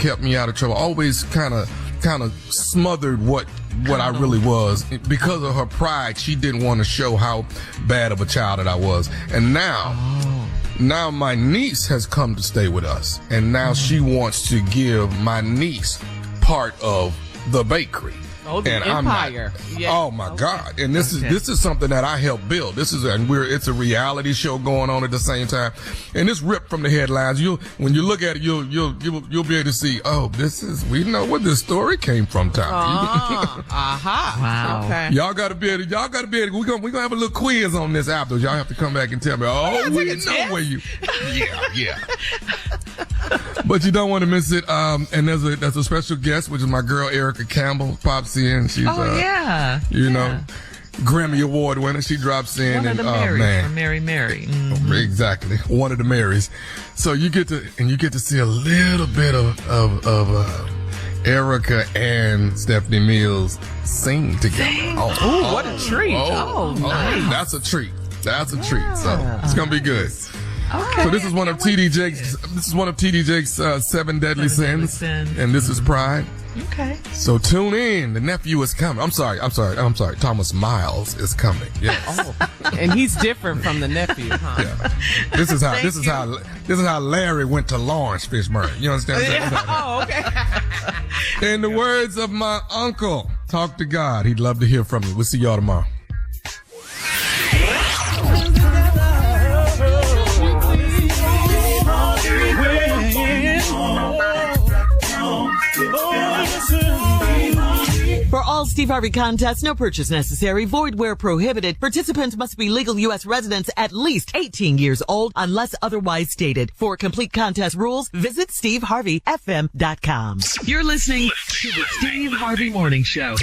always kind of smothered what I really was. Because of her pride, she didn't want to show how bad of a child that I was. And now my niece has come to stay with us. And now she wants to give my niece part of the bakery. Oh, the empire. Oh my God. And this is something that I helped build. It's a reality show going on at the same time. And it's ripped from the headlines. When you look at it, you'll be able to see, we know where this story came from, Tommy. Wow. Okay. Y'all gotta be able to, we're gonna have a little quiz on this after. Y'all have to come back and tell me, we know where you, yeah. But you don't want to miss it. And there's a special guest, which is my girl, Erica Campbell, pops in. She's, Grammy Award winner. She drops in. One of the Marys from Mary Mary. Mm-hmm. Exactly. One of the Marys. So you get to see a little bit of Erica and Stephanie Mills sing together. What a treat. Nice. That's a treat. So it's going to be good. Okay. So this is one of TD Jake's 7 Deadly Sins. And this is Pride. Okay. So tune in. The nephew is coming. I'm sorry. Thomas Miles is coming. Yes. And he's different from the nephew, huh? Yeah. This is how Larry went to Lawrence Fishburne. You understand? Okay. In the words of my uncle, talk to God. He'd love to hear from you. We'll see y'all tomorrow. For all Steve Harvey contests, no purchase necessary, void where prohibited. Participants must be legal U.S. residents at least 18 years old unless otherwise stated. For complete contest rules, visit SteveHarveyFM.com. You're listening to the Steve Harvey Morning Show.